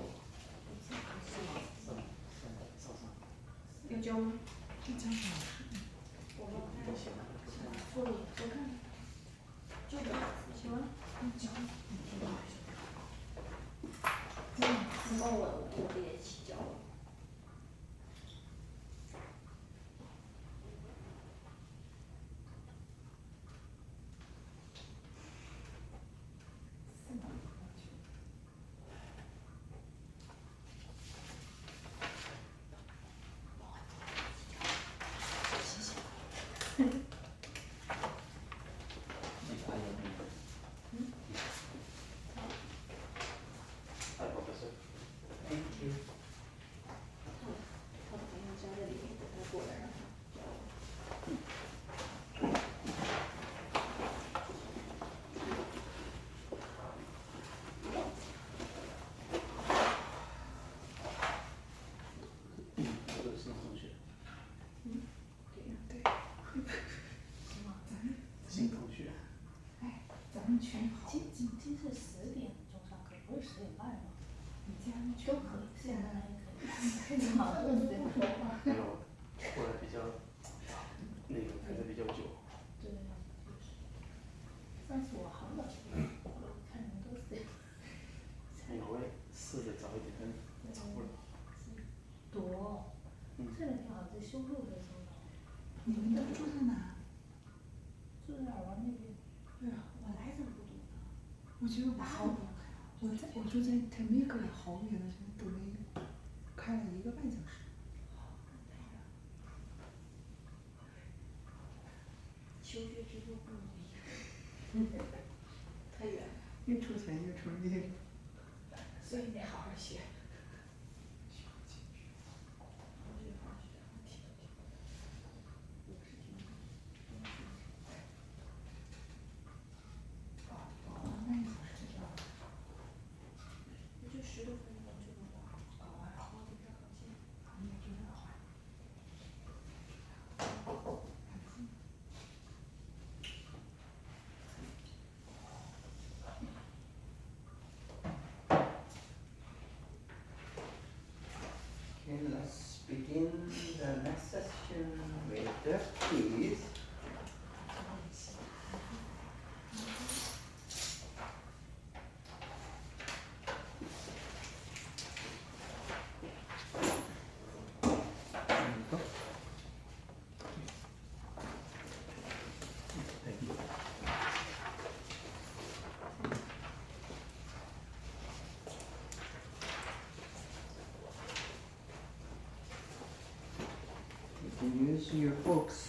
要交吗？这交多少？我忘了。说你我看看。就这行了。交。你帮我也一起交了。简单也可以，非常好的对话。没有，过来比较那个排的比较久。对，上次我好早就看人都是这样。那个我也试着早一点，但找不了。多，这个挺好，在修路的时候。你们都住在哪？住在耳湾那边。对啊，我来这么多的。我觉得我好，我住在 Temecula 好远的，等于开了1个半小时。求学之路不容易，太远了。越出钱越出力。所以得好好学。那1个小时就到了。也就10多分钟就能到。你也住那儿快。Okay, let's begin the next session with the quiz. You can use your books.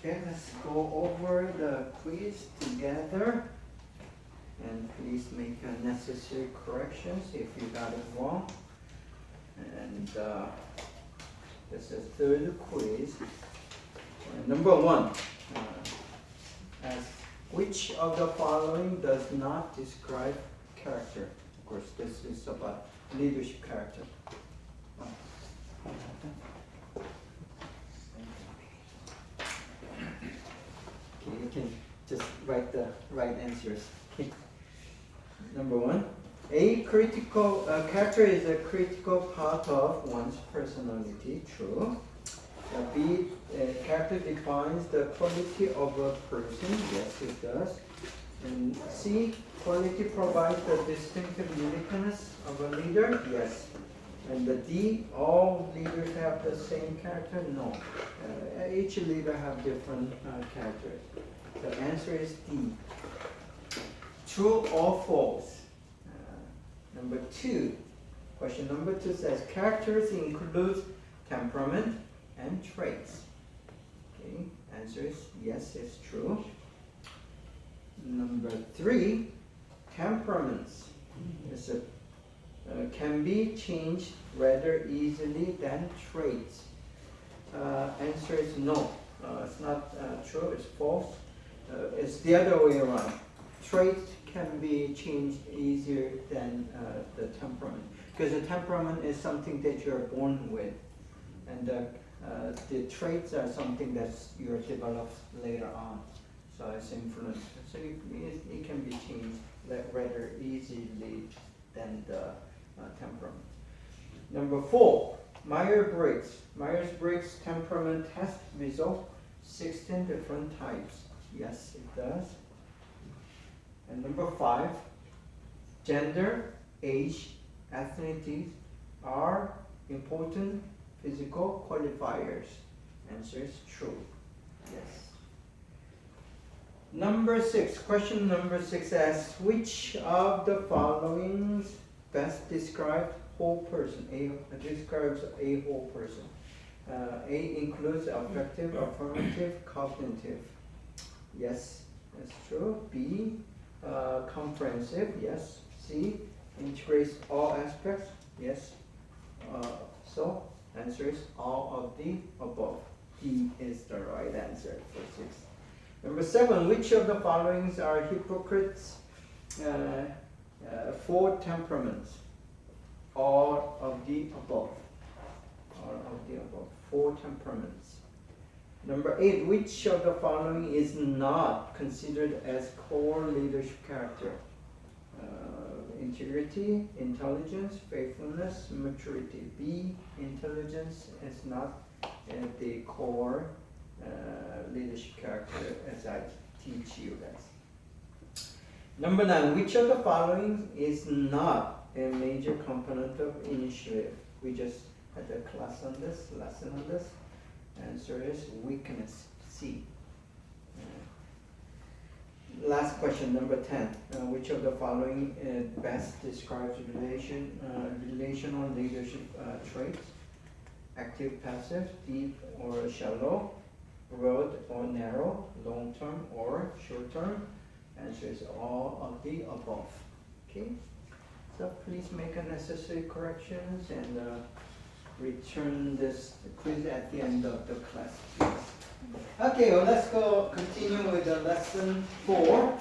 Okay, let's go over the quiz together. And please make necessary corrections if you got it wrong. And this is third quiz. Number 1. As which of the following does not describe character? Of course, this is about leadership character. Okay, you can just write the right answers. Okay. Number 1. A critical character is a critical part of one's personality. True. B. Character defines the quality of a person. Yes, it does. And C. Quality provides the distinctive uniqueness of a leader. Yes. And the D. All leaders have the same character. No. Each leader have different characters. The answer is D. True or false? Number 2. Question number 2 says characters include temperament and traits. Okay, answer is yes, it's true. Number 3, temperaments can be changed rather easily than traits. Answer is no. It's not true, it's false. It's the other way around. Traits can be changed easier than the temperament, because the temperament is something that you're born with, and the traits are something that you're developed later on. So it's influence. So it can be changed rather easily than the temperament. Number 4, Myers-Briggs temperament test result 16 different types. Yes, it does. And number 5, gender, age, ethnicity are important physical qualifiers. Answer is true. Yes. Number 6, question number 6 asks, which of the following best describes whole person? Describes a whole person. A includes affective, affirmative, cognitive. Yes, that's true. B, comprehensive. Yes. C, integrates all aspects. Yes. So answer is all of the above. D is the right answer for 6. Number 7, which of the following are hypocrites? 4 temperaments. All of the above. All of the above. 4 temperaments. Number 8, which of the following is not considered as core leadership character? Integrity, intelligence, faithfulness, maturity. B, intelligence is not the core leadership character as I teach you guys. Number 9, which of the following is not a major component of initiative? We just had a class on this, lesson on this. Answer is weakness, C. Last question, number 10. Which of the following best describes relational leadership traits? Active, passive, deep or shallow, broad or narrow, long term or short term. Answer is all of the above. Okay, so please make the necessary corrections and return this quiz at the end of the class, please. Okay, well, let's go continue with the lesson 4.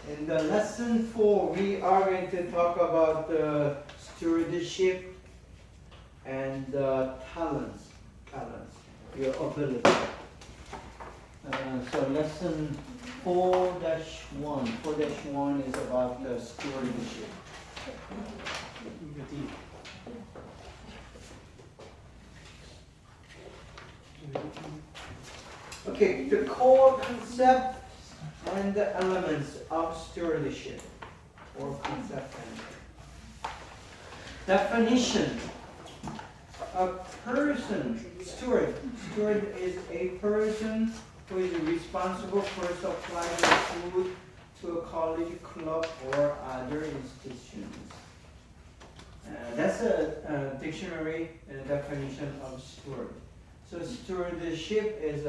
In the lesson 4, we are going to talk about the stewardship and talents, your ability. So lesson 4-1. 4-1 is about the stewardship. Okay, the core concept and the elements of stewardship. Core concept and definition. A person, steward is a person who is responsible for supplying food to a college, club, or other institutions. That's a dictionary definition of steward. So stewardship is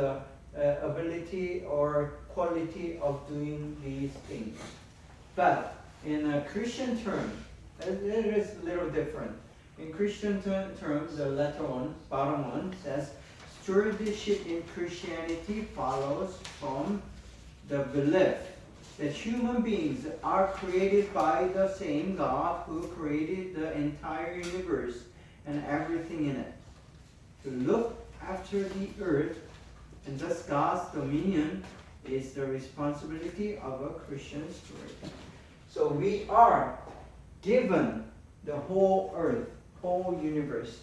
ability or quality of doing these things. But in a Christian term, it is a little different. In Christian terms, the letter one, bottom one, says, stewardship in Christianity follows from the belief that human beings are created by the same God who created the entire universe and everything in it. To look after the earth and thus God's dominion is the responsibility of a Christian steward. So we are given the whole earth, whole universe,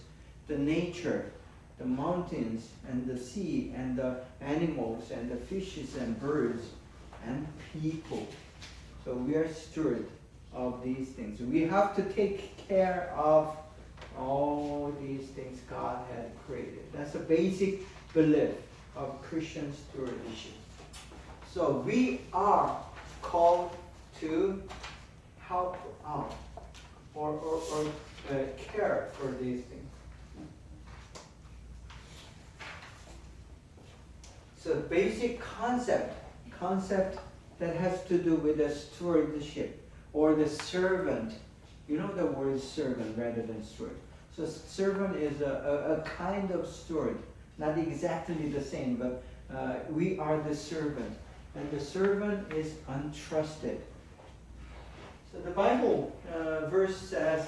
the nature, the mountains and the sea and the animals and the fishes and birds and people. So we are steward of these things. We have to take care of all these things God had created. That's a basic belief of Christian stewardship. So we are called to help out or care for these things. So basic concept that has to do with the stewardship or the servant. You know the word servant rather than steward. So servant is a kind of steward. Not exactly the same, but we are the servant. And the servant is untrusted. So the Bible verse says,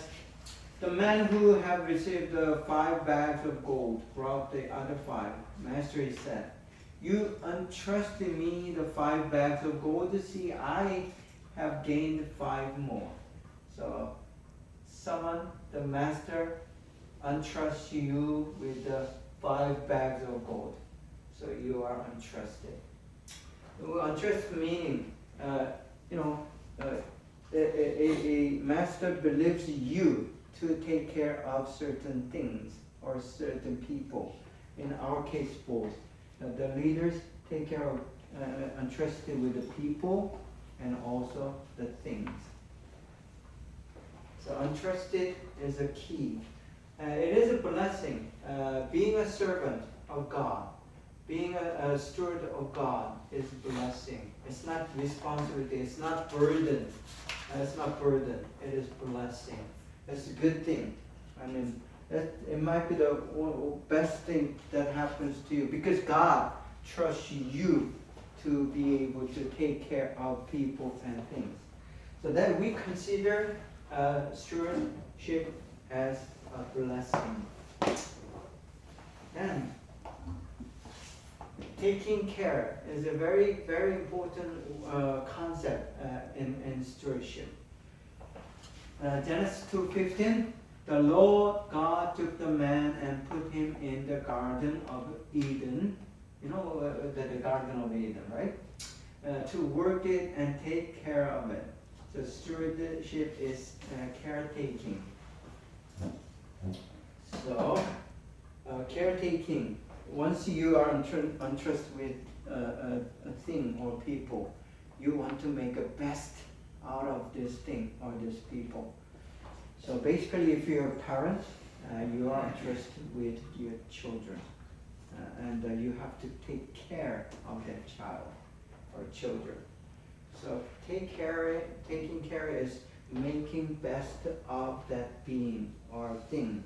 the man who have received the 5 bags of gold brought the other 5. Master, he said, you entrusted me the 5 bags of gold. See, I have gained 5 more. So someone, the master, entrusts you with the 5 bags of gold. So you are entrusted. Entrust meaning, a master believes you to take care of certain things or certain people. In our case, both. The leaders take care of, entrusted with the people and also the things. So entrusted is a key. It is a blessing. Being a servant of God, being a steward of God is a blessing. It's not responsibility. It's not burden. It's not burden. It is blessing. It's a good thing. I mean, it might be the best thing that happens to you because God trusts you to be able to take care of people and things. So that we consider stewardship as a blessing. And taking care is a very, very important concept in stewardship. Genesis 2:15, the Lord God took the man and put him in the Garden of Eden. You know the Garden of Eden, right? To work it and take care of it. So stewardship is caretaking. So caretaking. Once you are entrusted with a thing or people, you want to make the best out of this thing or this people. So basically, if you're a parent, you are entrusted with your children, and you have to take care of that child or children. So taking care is making best of that being or thing,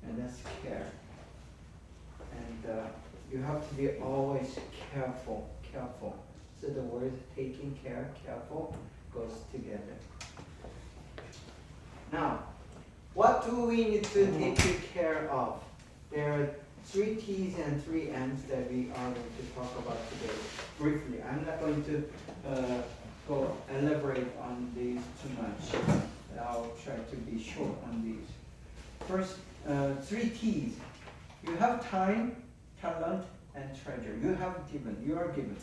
and that's care. And you have to be always careful. So the word taking care, careful, goes together. Now, what do we need to take care of? There are 3 T's and 3 M's that we are going to talk about today, briefly. I'm not going to go elaborate on these too much. I'll try to be short on these. First, 3 T's. You have time, talent, and treasure. You are given.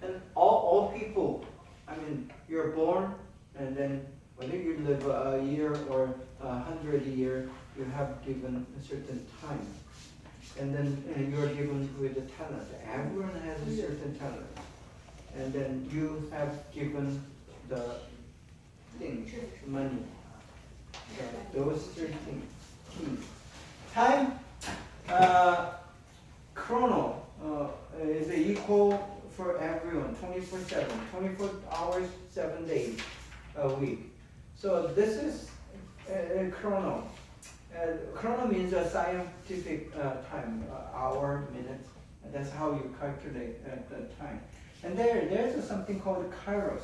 And all people, I mean, you're born, and then whether you live a year or 100 a year, you have given a certain time. And then you're given with a talent. Everyone has a certain talent. And then you have given the things, money. So those 3 things. Time, chrono, is equal for everyone, 24/7, 24 hours, 7 days a week. So this is chrono. Chrono means a scientific time, hour, minutes. That's how you calculate the time. And there's something called kairos.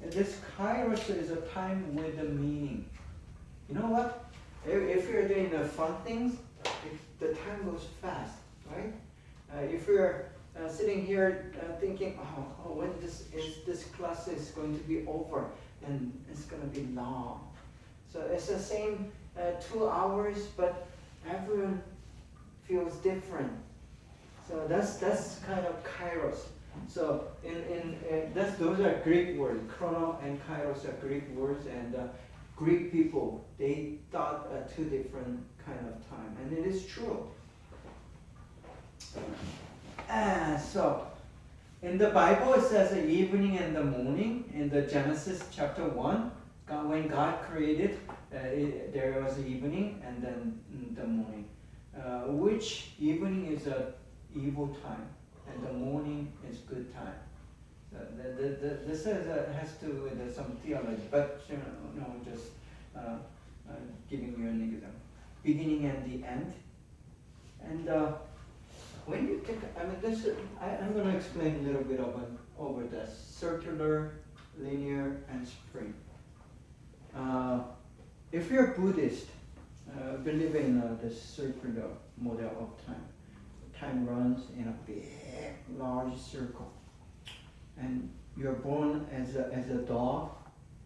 And this kairos is a time with a meaning. You know what? If you're doing the fun things, the time goes fast, right? If you're sitting here thinking, when this class is going to be over, and it's going to be long. So it's the same 2 hours, but everyone feels different. So that's kind of kairos. So those are Greek words. Chrono and kairos are Greek words, and Greek people, they thought two different kind of time, and it is true. So in the Bible it says the evening and the morning. In the Genesis chapter 1, when God created, there was the evening and then the morning. Which evening is a evil time, and the morning is good time. So this has to do with some theology, but just giving you an example. Beginning and the end. And when you think, I'm going to explain a little bit over this circular, linear, and spring. If you're Buddhist, believe in the circular model of time. Time runs in a big, large circle, and you're born as a dog,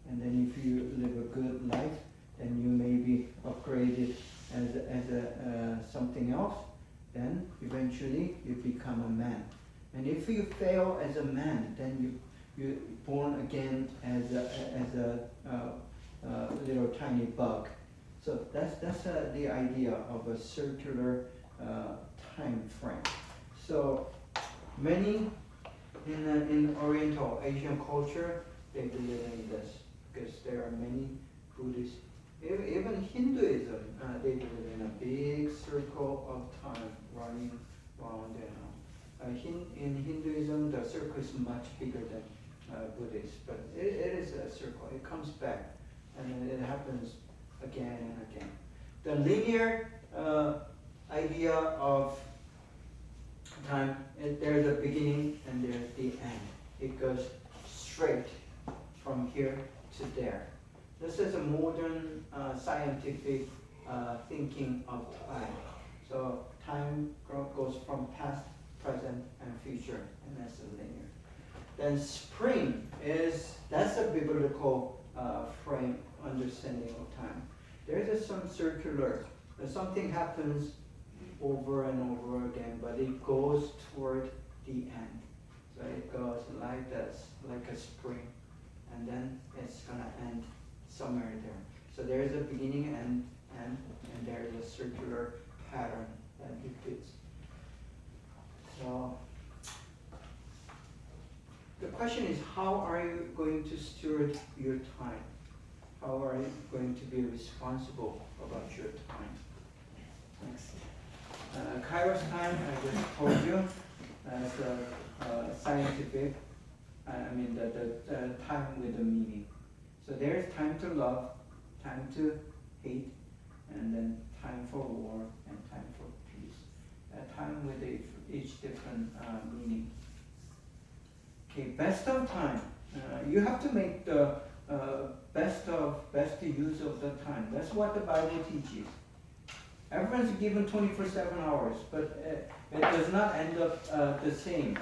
and then if you live a good life, then you may be upgraded as something else. Then eventually you become a man, and if you fail as a man, then you're born again as a little tiny bug. So that's the idea of a circular time frame. So many in Oriental Asian culture, they believe in this because there are many Buddhists. Even Hinduism, they believe in a big circle of time running around. In Hinduism, the circle is much bigger than Buddhist, but it is a circle. It comes back, and it happens again and again. The linear idea of time, there's a beginning and there's the end. It goes straight from here to there. This is a modern scientific thinking of time. So time goes from past, present, and future, and that's a linear. Then spring that's a biblical frame understanding of time. There's some circular. Something happens over and over again, but it goes toward the end. So it goes like this, like a spring, and then it's gonna end somewhere there. So there's a beginning and there's a circular pattern that repeats. So the question is, how are you going to steward your time? How are you going to be responsible about your time? Next. Kairos time, I just told you, as a scientific, the time with a meaning. So there's time to love, time to hate, and then time for war, and time for peace. Time with each different meaning. Okay, best of time. You have to make the best use of the time. That's what the Bible teaches. Everyone's given 24/7 hours, but it does not end up the same.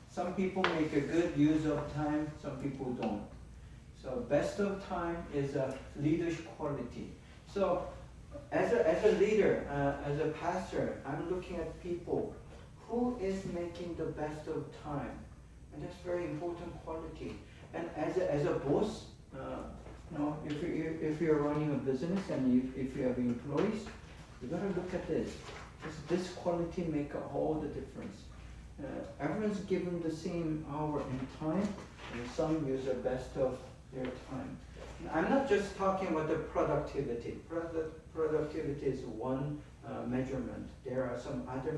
Some people make a good use of time, some people don't. So best of time is a leadership quality. So as a leader, as a pastor, I'm looking at people who is making the best of time, and that's very important quality. And as a boss, if you're running a business and if you have employees, you gotta look at this. This quality make all the difference. Everyone's given the same hour and time, and some use the best of their time. I'm not just talking about the productivity. Productivity is one measurement. There are some other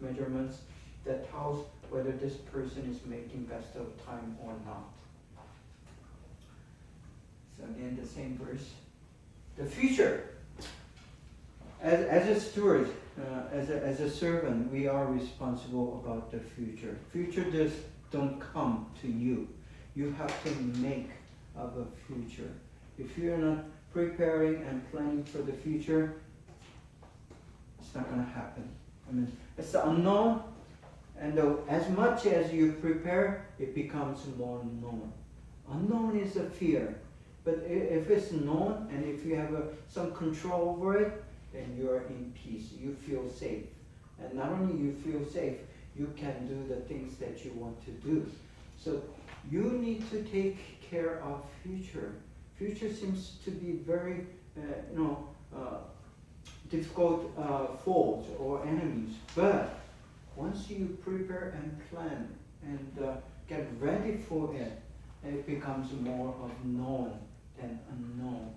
measurements that tells whether this person is making best of time or not. So again, the same verse. The future. As a steward, as a servant, we are responsible about the future. Future just don't come to you. You have to make of a future. If you're not preparing and planning for the future, it's not going to happen. I mean, it's the unknown, and as much as you prepare, it becomes more known. Unknown is a fear, but if it's known and if you have some control over it, then you are in peace. You feel safe, and not only you feel safe, you can do the things that you want to do. So you need to take care of future. Future seems to be very, difficult foes or enemies. But once you prepare and plan and get ready for it, it becomes more of known than unknown.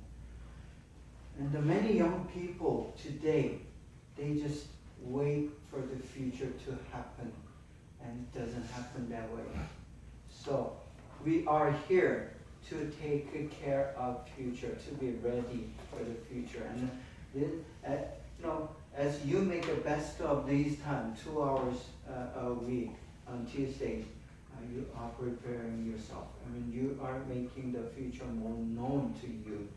And the many young people today, they just wait for the future to happen, and it doesn't happen that way. So we are here to take care of future, to be ready for the future. And as you make the best of these time, 2 hours a week on Tuesday, you are preparing yourself. I mean, you are making the future more known to you.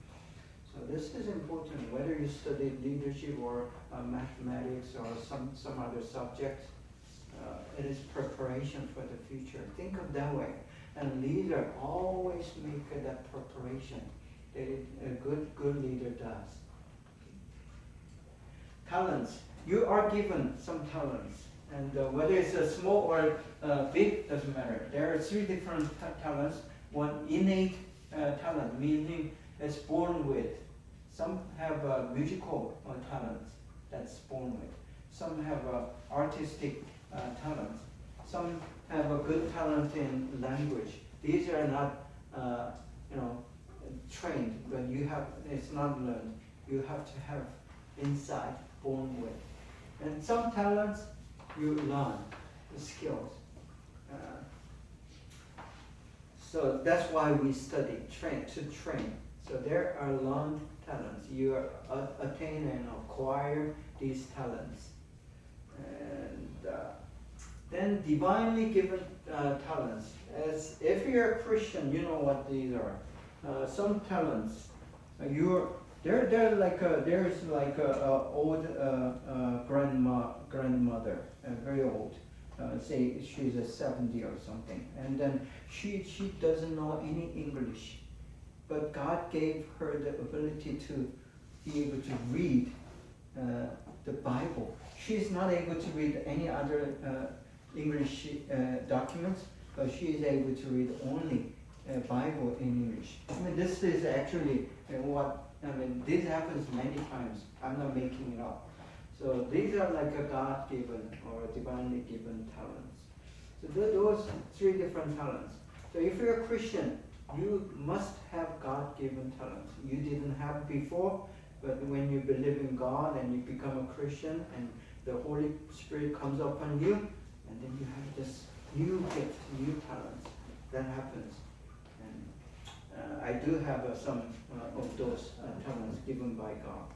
So this is important, whether you study leadership or mathematics or some other subject. It is preparation for the future. Think of that way. And leader always make that preparation that a good leader does. Talents. You are given some talents, and whether it's a small or big, doesn't matter. There are 3 different talents. One innate talent, meaning it's born with. Some have musical talents that's born with. Some have artistic talents. Some have a good talent in language. These are not, trained, but it's not learned. You have to have insight born with. And some talents you learn, the skills. So that's why we study, train. So there are learned talents. You attain and acquire these talents. And then divinely given talents. As if you're a Christian, you know what these are. Some talents, there's like a old grandmother, very old. Say she's a 70 or something, and then she doesn't know any English, but God gave her the ability to be able to read the Bible. She's not able to read any other English documents, but she is able to read only Bible in English. I mean, this is actually this happens many times. I'm not making it up. So these are like a God-given or divinely given talents. So those 3 different talents. So if you're a Christian, you must have God-given talents. You didn't have before, but when you believe in God and you become a Christian and the Holy Spirit comes upon you, and then you have this new gift, new talents. That happens. And I do have some of those talents given by God.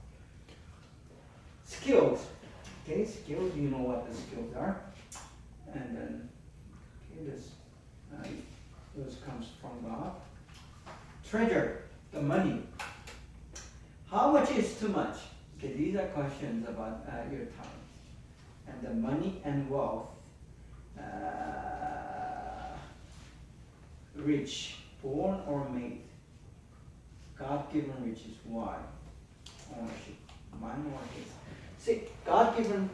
Skills. Okay, skills, you know what the skills are. And then, this comes from God. Treasure, the money. How much is too much? Okay, these are questions about your talents. And the money and wealth. Rich, born or made. God-given riches. Why? Ownership. Mine or his. See, God-given.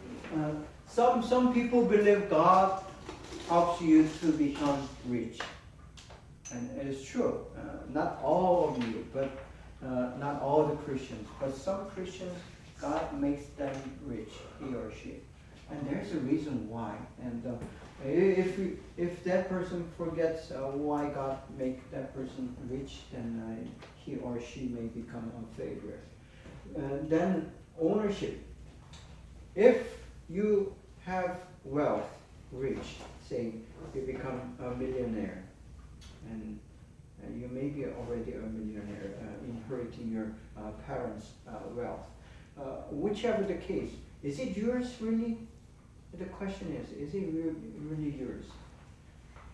Some people believe God helps you to become rich, and it is true. Not all of you, but not all the Christians. But some Christians, God makes them rich, he or she, and there's a reason why. And if that person forgets why God make that person rich, then he or she may become a failure. Then ownership. If you have wealth, rich, say you become a millionaire, and you may be already a millionaire, inheriting your parents' wealth. Whichever the case, is it yours really? The question is it really yours?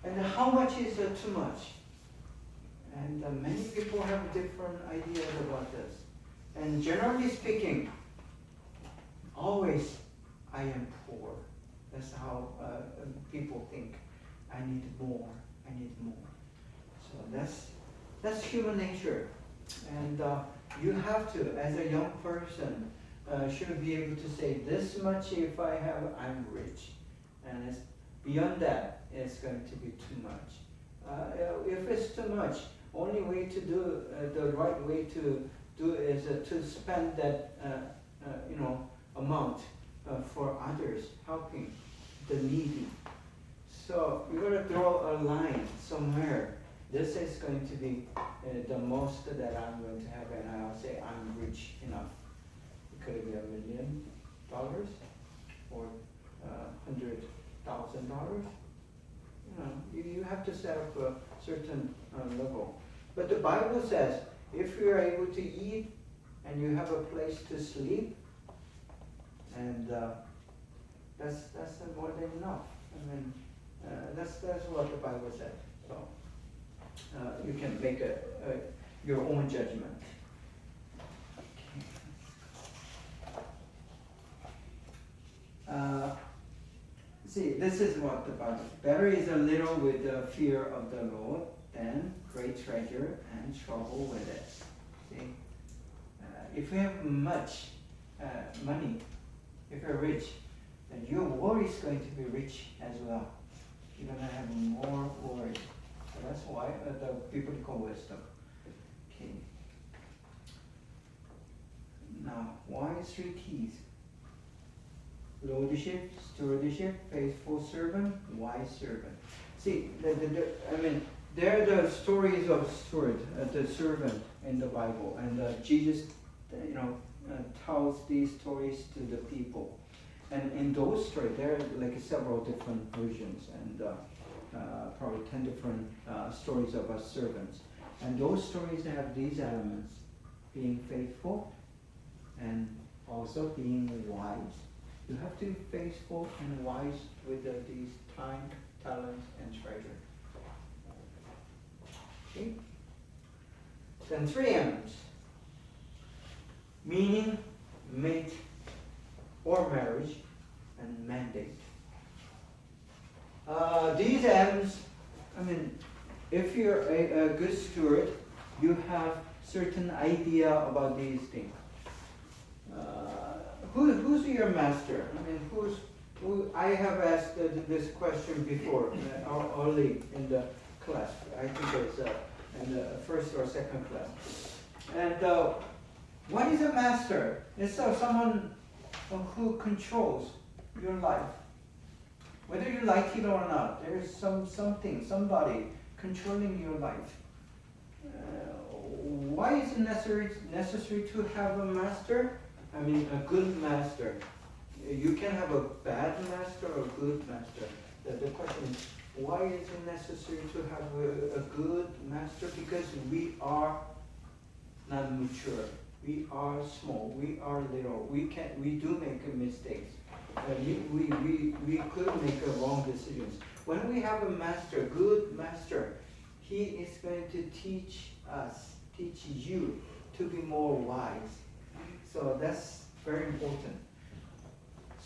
And how much is too much? And many people have different ideas about this. And generally speaking, always I am poor. That's how people think. I need more. I need more. So that's human nature. And you have to, as a young person, should be able to say this much if I have, I'm rich. And it's, beyond that, it's going to be too much. If it's too much, only way to do, the right way to do is to spend that amount for others, helping the needy. So you gotta draw a line somewhere. This is going to be the most that I'm going to have, and I'll say I'm rich enough. It could be $1 million or $100,000. You have to set up a certain level. But the Bible says if you are able to eat and you have a place to sleep, and that's more than enough. I mean, that's what the Bible said. So you can make your own judgment. See, this is what the Bible says. Better is a little with the fear of the Lord than great treasure and trouble with it. See, if you have much money, if you're rich, then your worry is going to be rich as well. You're going to have more worry. So that's why the biblical wisdom. Okay. Now, why 3 keys? Lordship, stewardship, faithful servant, wise servant. See, there are the stories of steward, the servant in the Bible, and Jesus, tells these stories to the people. And in those stories, there are like several different versions, and probably 10 different stories of us servants. And those stories have these elements: being faithful and also being wise. You have to be faithful and wise with these time, talents, and treasure. Okay? Then 3 M's. Meaning, mate, or marriage, and mandate. These M's, if you're a good steward, you have certain idea about these things. Who's your master? I have asked this question before, early in the class. I think it's in the first or second class. And what is a master? It's someone who controls your life. Whether you like it or not, there is somebody controlling your life. Why is it necessary to have a master? A good master. You can have a bad master or a good master. The question is, why is it necessary to have a good master? Because we are not mature. We are small. We are little. We do make mistakes. We could make wrong decisions. When we have a master, good master, he is going to teach you to be more wise. So that's very important.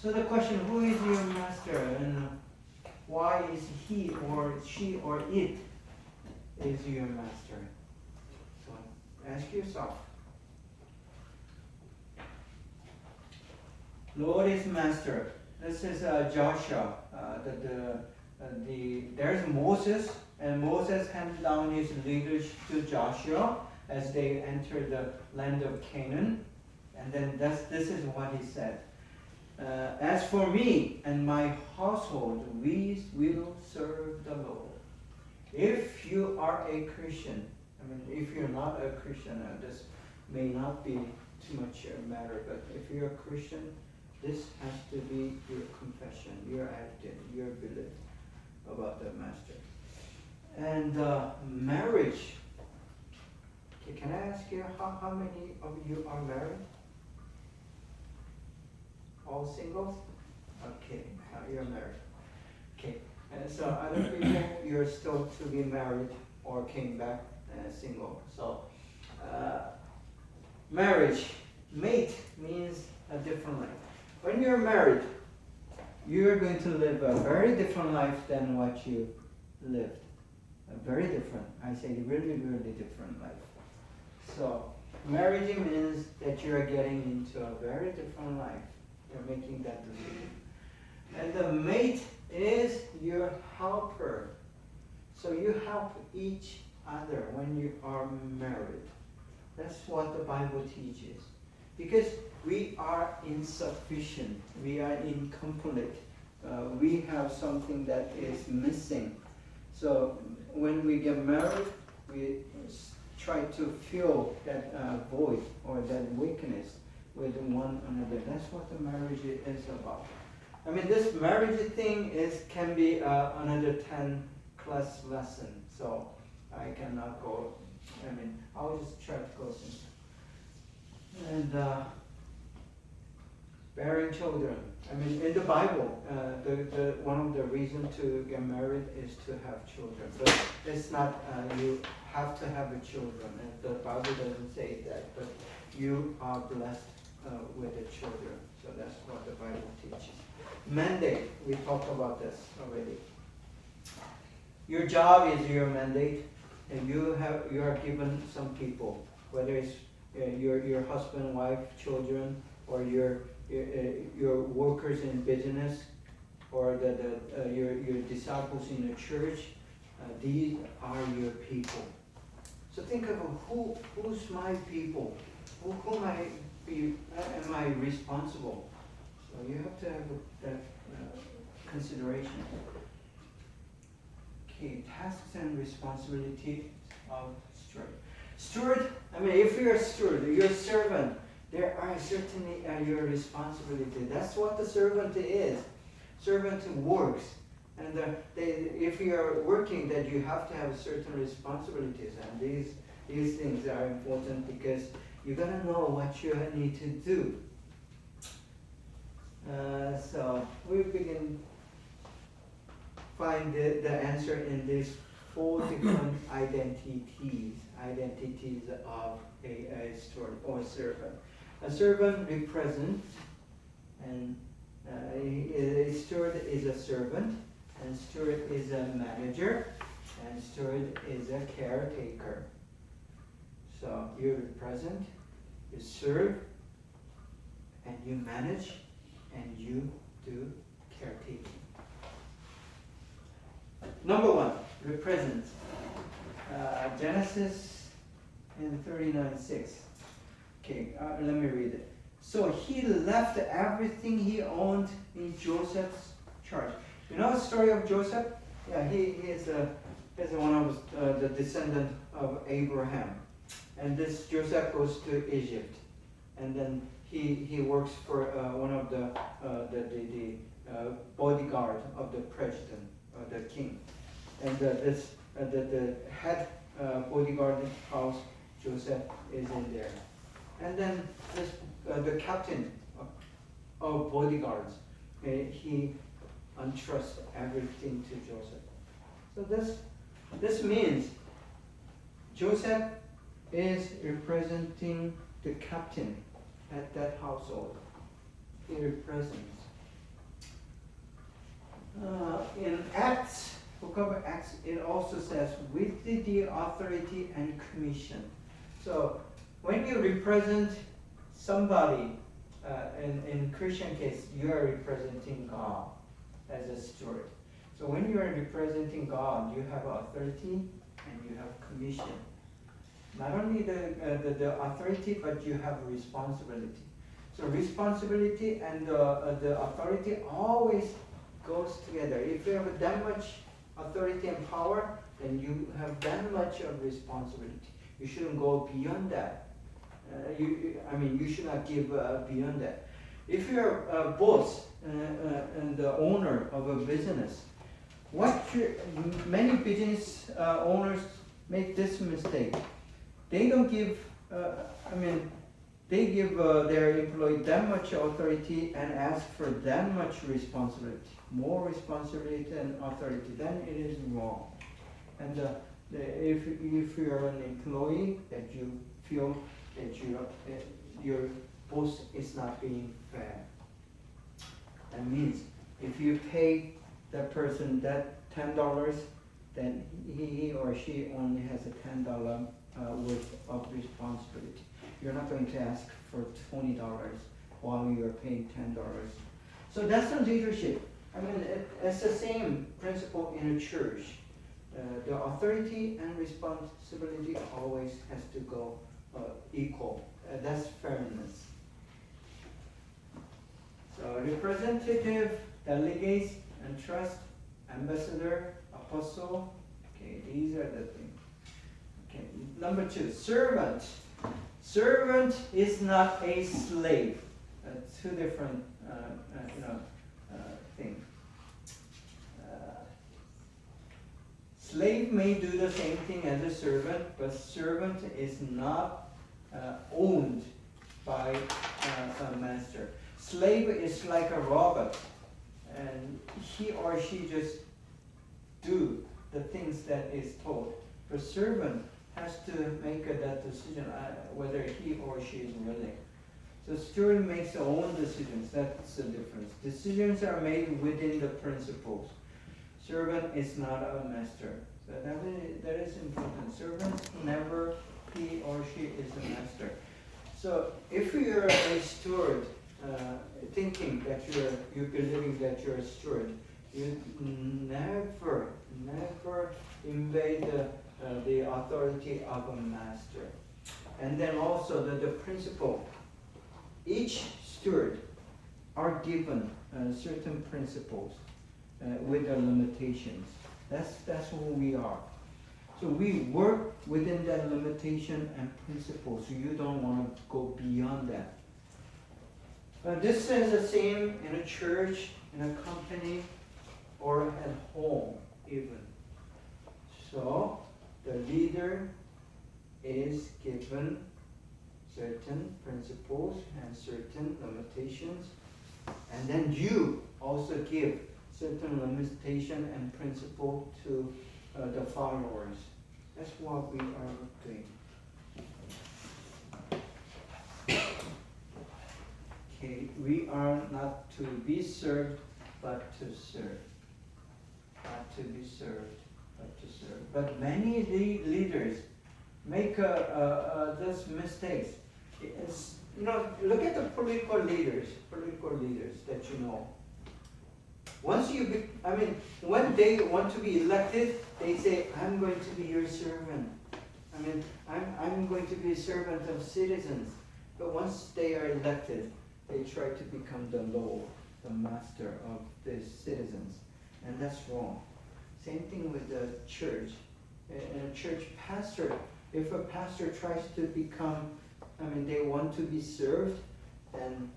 So the question, who is your master, and why is he or she or it is your master? So ask yourself. Lord is master. This is Joshua. There's Moses, and Moses handed down his leadership to Joshua as they entered the land of Canaan. And then this is what he said. As for me and my household, we will serve the Lord. If you are a Christian, if you're not a Christian, this may not be too much a matter, but if you're a Christian, this has to be your confession. passion, your attitude, your belief about the master. And marriage. Okay, can I ask you how many of you are married? All singles? Okay, you're married. Okay, and so other people, you're still to be married or came back single. So, marriage, mate means a different life. When you're married, you're going to live a very different life than what you lived. A very different, I say really, really different life. So, marriage means that you're getting into a very different life. You're making that decision. And the mate is your helper. So you help each other when you are married. That's what the Bible teaches. Because we are insufficient, we are incomplete, we have something that is missing. So when we get married, we try to fill that void or that weakness with one another. That's what the marriage is about. I mean, this marriage thing can be another 10 class lesson. So I cannot go. I mean, I'll just try to go simple. And bearing children. I mean, in the Bible, the one of the reasons to get married is to have children. But it's not you have to have children. And the Bible doesn't say that. But you are blessed with the children. So that's what the Bible teaches. Mandate. We talked about this already. Your job is your mandate, and you are given some people, whether it's your husband, wife, children, or your workers in business, or your disciples in the church. These are your people. So think of who's my people, whom am I responsible? So you have to have that consideration. Okay, tasks and responsibility of steward. Steward, I mean, if you're a steward, you're a servant, there are certainly your responsibility. That's what the servant is. Servant works. And if you're working, then you have to have certain responsibilities. And these things are important because you gotta know what you need to do. So we find the answer in these 4 different identities of a steward or servant. A servant represents, and a steward is a servant, and steward is a manager, and steward is a caretaker. So you represent, you serve, and you manage, and you do caretaking. Number 1, represent. Genesis in 39:6. Okay, let me read it. So he left everything he owned in Joseph's charge. You know the story of Joseph? Yeah, he is one of the descendant of Abraham. And this Joseph goes to Egypt, and then he works for one of the bodyguard of the president, the king. And the head bodyguard house, Joseph is in there. And then the captain of bodyguards, he entrusts everything to Joseph. So this means Joseph is representing the captain at that household. He represents. In Acts, book of Acts, it also says with the authority and commission. So when you represent somebody, in Christian case, you are representing God as a steward. So when you are representing God, you have authority and you have commission. Not only the authority, but you have responsibility. So responsibility and the authority always goes together. If you have that much authority and power, then you have that much of responsibility. You shouldn't go beyond that. You should not give beyond that. If you're a boss and the owner of a business. Many business owners make this mistake. They don't give, they give their employee that much authority and ask for that much responsibility, more responsibility and authority. Then it is wrong. And if you're an employee that you feel that your boss is not being fair, that means if you pay that person that $10, then he or she only has a $10 worth of responsibility. You're not going to ask for $20 while you're paying $10. So that's the leadership. It's the same principle in a church. The authority and responsibility always has to go equal. That's fairness. So representative, delegates, and trust, ambassador, apostle. Okay, these are the things. Okay, number 2, servant. Servant is not a slave. Two different things. Slave may do the same thing as a servant, but servant is not owned by a master. Slave is like a robot, and he or she just do the things that is told. But servant has to make that decision whether he or she is willing. So steward makes their own decisions. That's the difference. Decisions are made within the principles. Servant is not a master. So that is important. Servant never he or she is a master. So if you're a steward, thinking that you're believing that you're a steward, you never invade the authority of a master. And then also the principle. Each steward are given certain principles with their limitations. That's who we are. So we work within that limitation and principle. So you don't want to go beyond that. This is the same in a church, in a company, or at home even. So the leader is given certain principles and certain limitations, and then you also give certain limitation and principle to the followers. That's what we are doing. Okay, we are not to be served, but to serve. Not to be served, but to serve. But many leaders make those mistakes. Look at the political leaders that you know. When they want to be elected, they say, "I'm going to be your servant. I'm going to be a servant of citizens." But once they are elected, they try to become the Lord, the master of the citizens, and that's wrong. Same thing with the church. A church pastor, if a pastor tries to become, they want to be served, then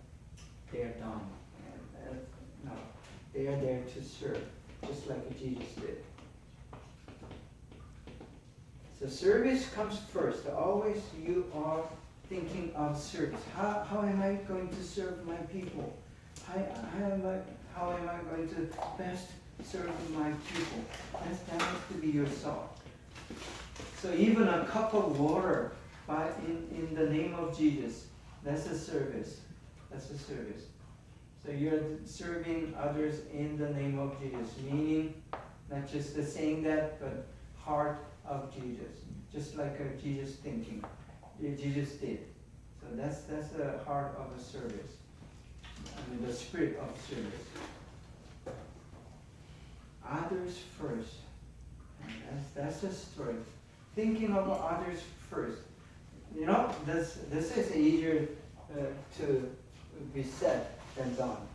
they are done. No, they are there to serve, just like Jesus did. So service comes first. Always you are thinking of service. How am I going to serve my people? How am I going to best serve my people? That has to be yourself. So even a cup of water in the name of Jesus, that's a service. That's a service. So you're serving others in the name of Jesus, meaning not just the saying that, but heart of Jesus, just like Jesus thinking. Jesus did. So that's the heart of a service. The spirit of service. Others first. And that's the story. Thinking of others first. This is easier to be said than done.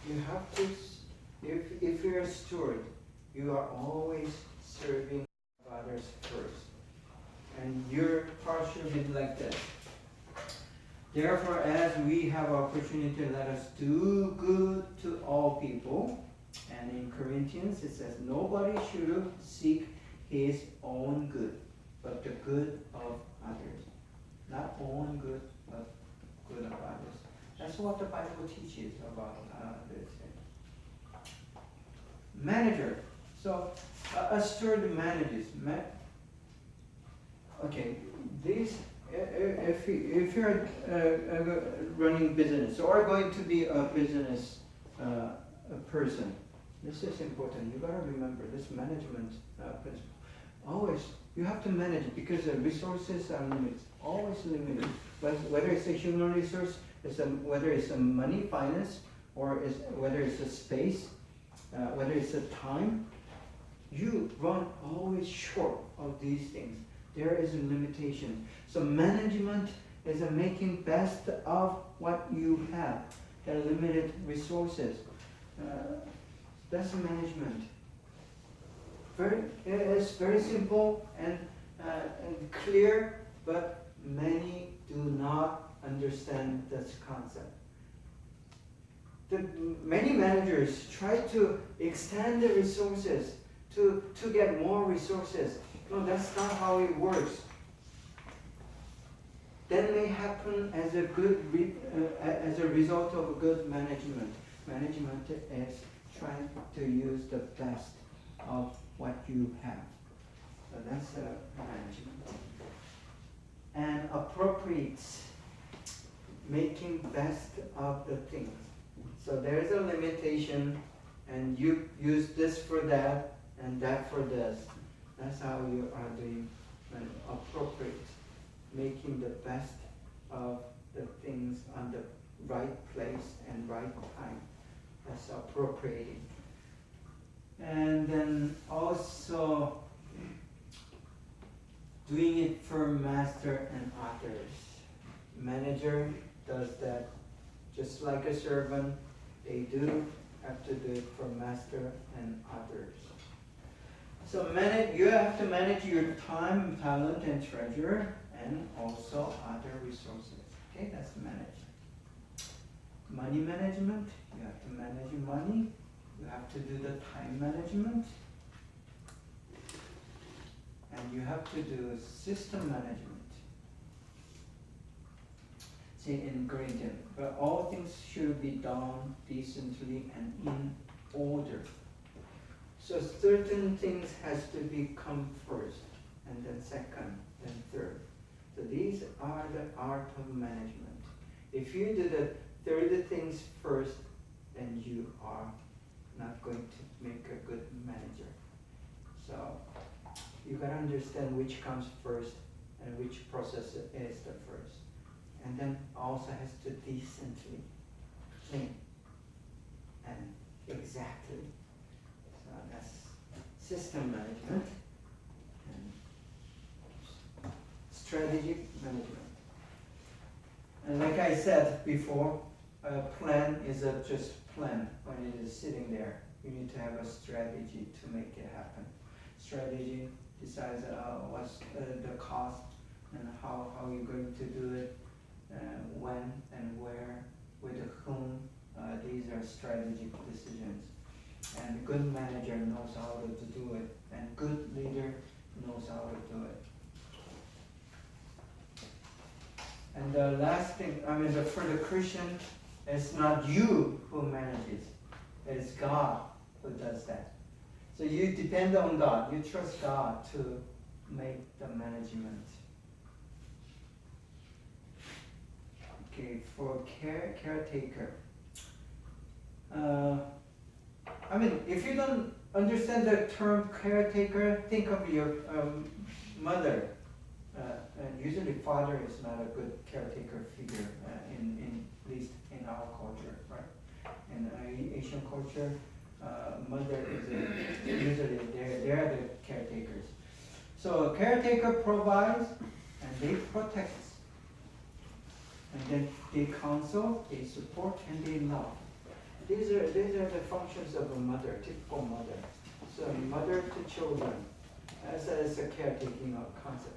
You have to. If you're a steward, you are always serving others first. And your heart should be like this. Therefore, as we have opportunity, let us do good to all people. And in Corinthians, it says, nobody should seek his own good, but the good of others. Not own good, but good of others. That's what the Bible teaches about this thing. Manager. So, a steward manages. Okay, these, if you're running business or going to be a business person, this is important. You gotta remember this management principle. Always, you have to manage it because the resources are limited. Always limited. Whether it's a human resource, whether it's a money, finance, or whether it's a space, whether it's a time, you run always short of these things. There is a limitation. So management is a making best of what you have, the limited resources. That's management. It's very simple and clear, but many do not understand this concept. Many managers try to extend the resources to get more resources. No, that's not how it works. That may happen as a result of a good management. Management is trying to use the best of what you have. So that's management. And appropriates, making best of the things. So there's a limitation, and you use this for that and that for this. That's how you are doing appropriate, making the best of the things on the right place and right time. That's appropriating. And then also doing it for master and others. Manager does that just like a servant. They do have to do it for master and others. So you have to manage your time, talent, and treasure, and also other resources. Okay, that's manage. Money management, you have to manage your money. You have to do the time management. And you have to do system management. See, ingredient. But all things should be done decently and in order. So certain things has to become first, and then second, then third. So these are the art of management. If you do the third things first, then you are not going to make a good manager. So you gotta understand which comes first and which process is the first. And then also has to decently, clean, and exactly. So that's system management and strategic management. And like I said before, a plan is a just plan when it is sitting there. You need to have a strategy to make it happen. Strategy decides what's the cost and how you're going to do it, when and where, with whom. These are strategic decisions. And a good manager knows how to do it, and good leader knows how to do it. And the last thing, for the Christian, it's not you who manages, it's God who does that. So you depend on God, you trust God to make the management. Okay, for caretaker. If you don't understand the term caretaker, think of your mother. And usually father is not a good caretaker figure, in at least in our culture, right? In Asian culture, mother is usually they are the caretakers. So a caretaker provides and they protect. And then they counsel, they support, and they love. These are the functions of a mother, typical mother. So mother to children, as a caretaking concept.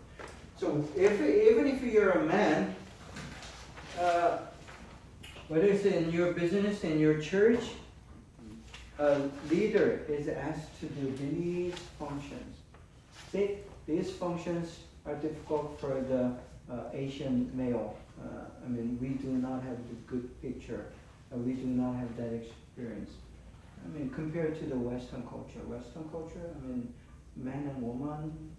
So even if you're a man, whether it's in your business, in your church, a leader is asked to do these functions. See, these functions are difficult for the Asian male. I mean, we do not have the good picture. We do not have that experience. I mean, compared to the Western culture, I mean, man and woman,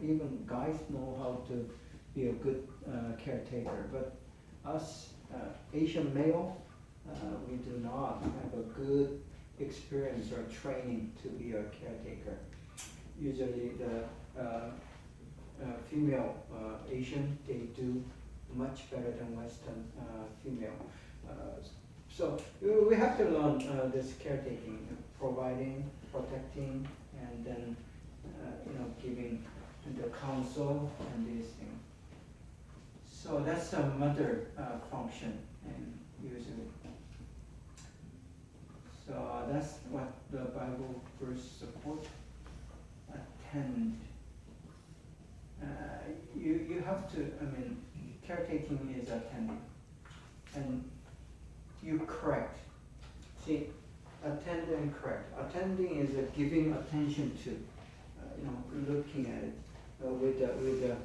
even guys know how to be a good caretaker. But us Asian male, we do not have a good experience or training to be a caretaker. Usually the female Asian, they do much better than Western female. So we have to learn this caretaking, providing, protecting, and then giving the counsel and these things. So that's a mother function, and usually. So that's what the Bible verse supports. Attend. You have to. I mean, caretaking is attending, and you correct. See, attend and correct. Attending is giving attention to, looking at it with the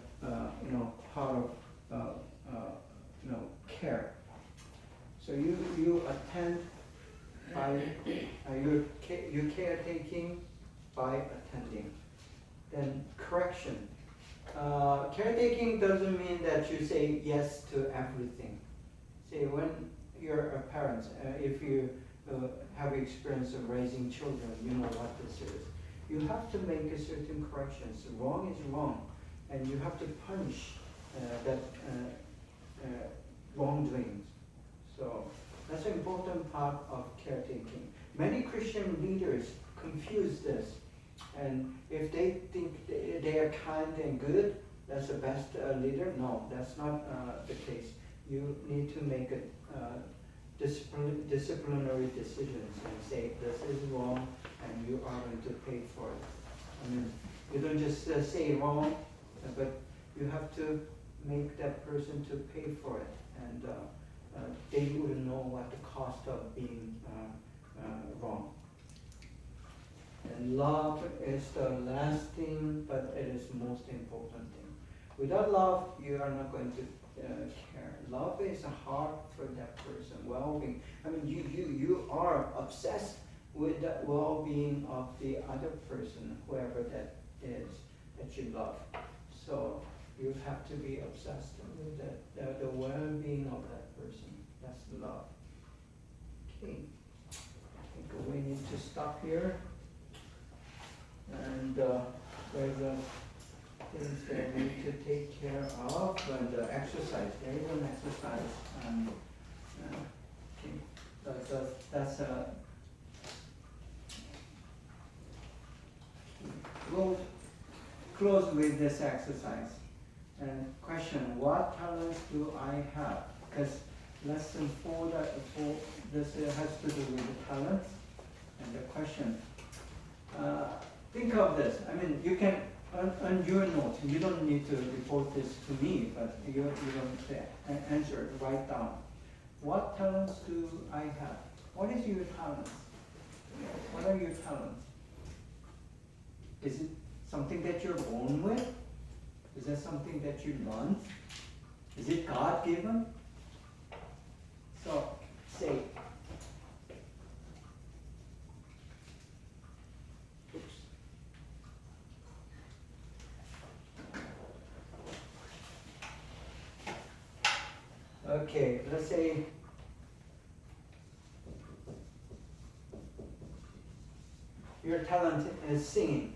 heart of care. So you attend by you caretaking by attending. Then correction. Caretaking doesn't mean that you say yes to everything. See, when you're a parent, if you have experience of raising children, you know what this is. You have to make a certain corrections. Wrong is wrong, and you have to punish that wrongdoings. So that's an important part of caretaking. Many Christian leaders confuse this, and if they think they are kind and good, that's the best leader. No, that's not the case. You need to make disciplinary decisions and say this is wrong, and you are going to pay for it. I mean, you don't just say wrong, but you have to make that person to pay for it, and they wouldn't know what the cost of being wrong. And love is the last thing, but it is most important thing. Without love, you are not going to care. Love is hard for that person. Well-being. I mean, you are obsessed with the well-being of the other person, whoever that is that you love. So you have to be obsessed with the well-being of that person. That's love. Okay. I think we need to stop here. And there's things that we need to take care of, and exercise. There is an exercise. Okay. That's we'll close with this exercise. And question: what talents do I have? Because lesson 4, this has to do with the talents. And the question. Think of this. I mean, you can, on your notes, you don't need to report this to me, but you don't answer, write down. What talents do I have? What is your talents? What are your talents? Is it something that you're born with? Is that something that you learn? Is it God-given? So, say, okay, let's say your talent is singing.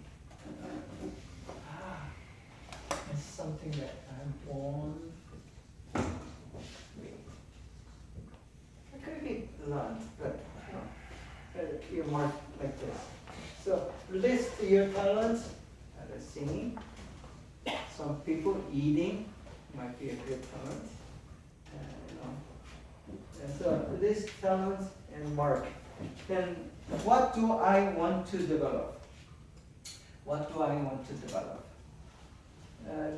It's something that I'm born with. It could be learned, but you mark like this. So list your talents. Singing. Some people eating might be a good talent. And so list talents and mark. Then what do I want to develop? What do I want to develop?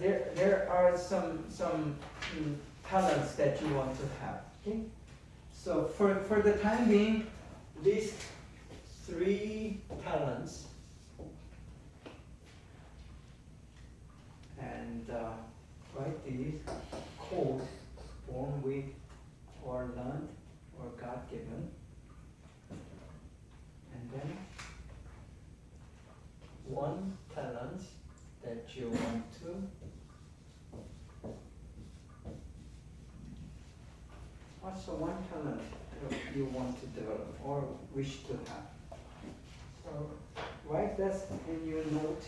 There are some talents that you want to have. Okay? So for the time being, these 3 talents, and write these codes born with or learned or God given, and then 1 talent that you want to what's the 1 talent that you want to develop or wish to have? So write that in your note.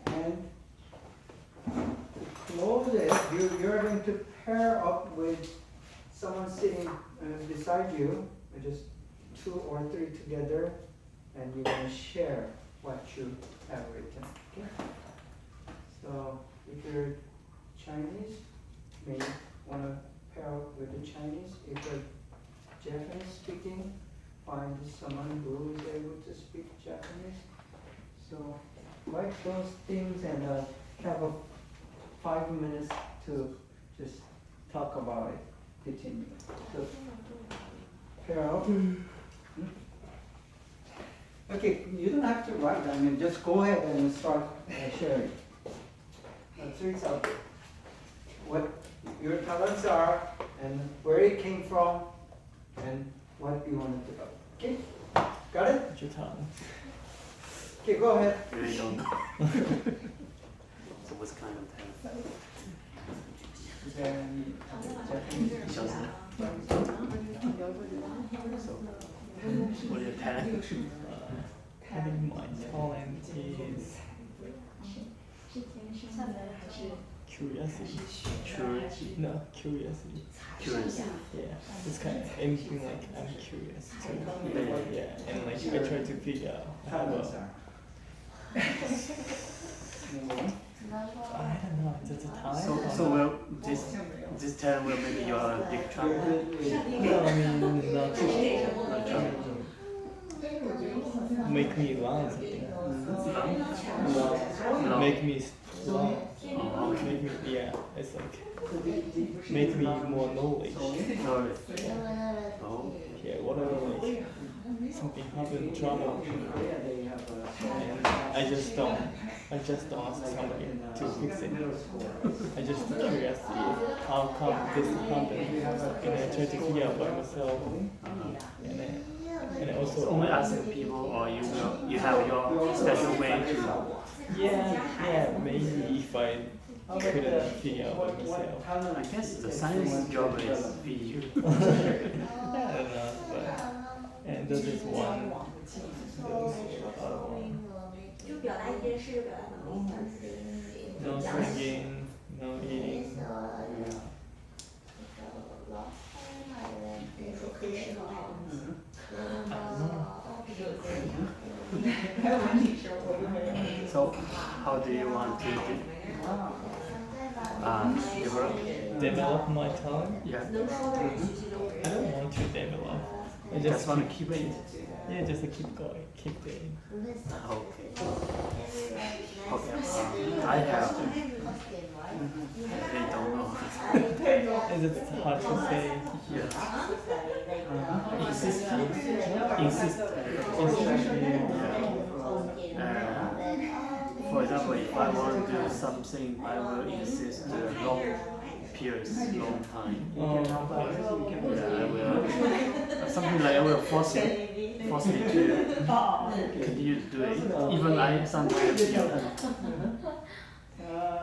And to close it, you're going to pair up with someone sitting beside you, just 2 or 3 together, and you're going to share what you have written. Okay? So if you're Chinese, may want to pair up with the Chinese. If you're Japanese speaking, find someone who is able to speak Japanese. So write those things and have 5 minutes to just talk about it between you. So pair up. Okay, you don't have to write. I mean, just go ahead and start sharing. So it's out there. What your talents are and where it came from and what you want to develop. Okay, got it? What's your talent? Okay, go ahead. Really don't. So what's kind of talent? Is there any Japanese? So what are your talent? I think my talent is curiosity. No, curiosity. Curious. Yeah, it's kind of anything like I'm curious too. Yeah, and like I try to figure out how Talents to. are. I don't know, is it a talent? So will this talent will make you a big traveler? No, I mean not make me learn something. Make me strong. Make me, yeah, it's like make me more knowledge. Knowledge. Oh. Yeah, whatever like something happen, trouble, and I just don't ask somebody to fix it. I just curious how come this happened, and I try to figure out by myself, and also Only asking people, or you have your special way to. yeah, maybe if I couldn't figure out by myself. I guess the science job is be. I don't know, but and this is one. No singing, no eating. So how do you want to Develop my talent? Yeah. I don't want to develop. I Just just want to keep it. yeah, just to keep going, keep doing. Okay. Okay. I have. I don't know. Is it hard to say? Yeah. Insist. For example, if I want to do something, I will insist long periods, long time. Oh, Yeah, I will. Something like I will force me to continue to do it. Even I sometimes feel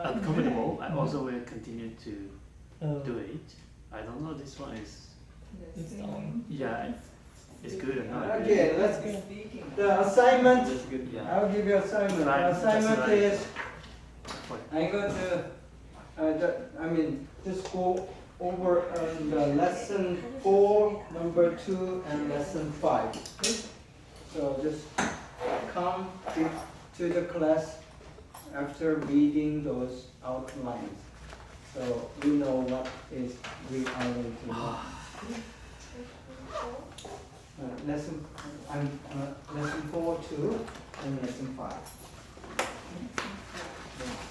uncomfortable, I also will continue to do it. I don't know. This one is. it's down. Yeah, it's good or not. Okay, let's the assignment. It's good. Yeah. I'll give you assignment. Right, The assignment that's right. is I'm going to just go over the lesson 4, number 2, and lesson 5. Okay? So just come to the class after reading those outlines. So we know what is we are going to learn. lesson 4, 2, and lesson 5.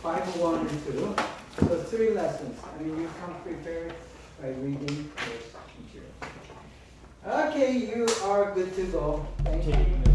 5, 1, and 2. So 3 lessons. I mean, you come prepared by reading this material. Okay, you are good to go. Thank you.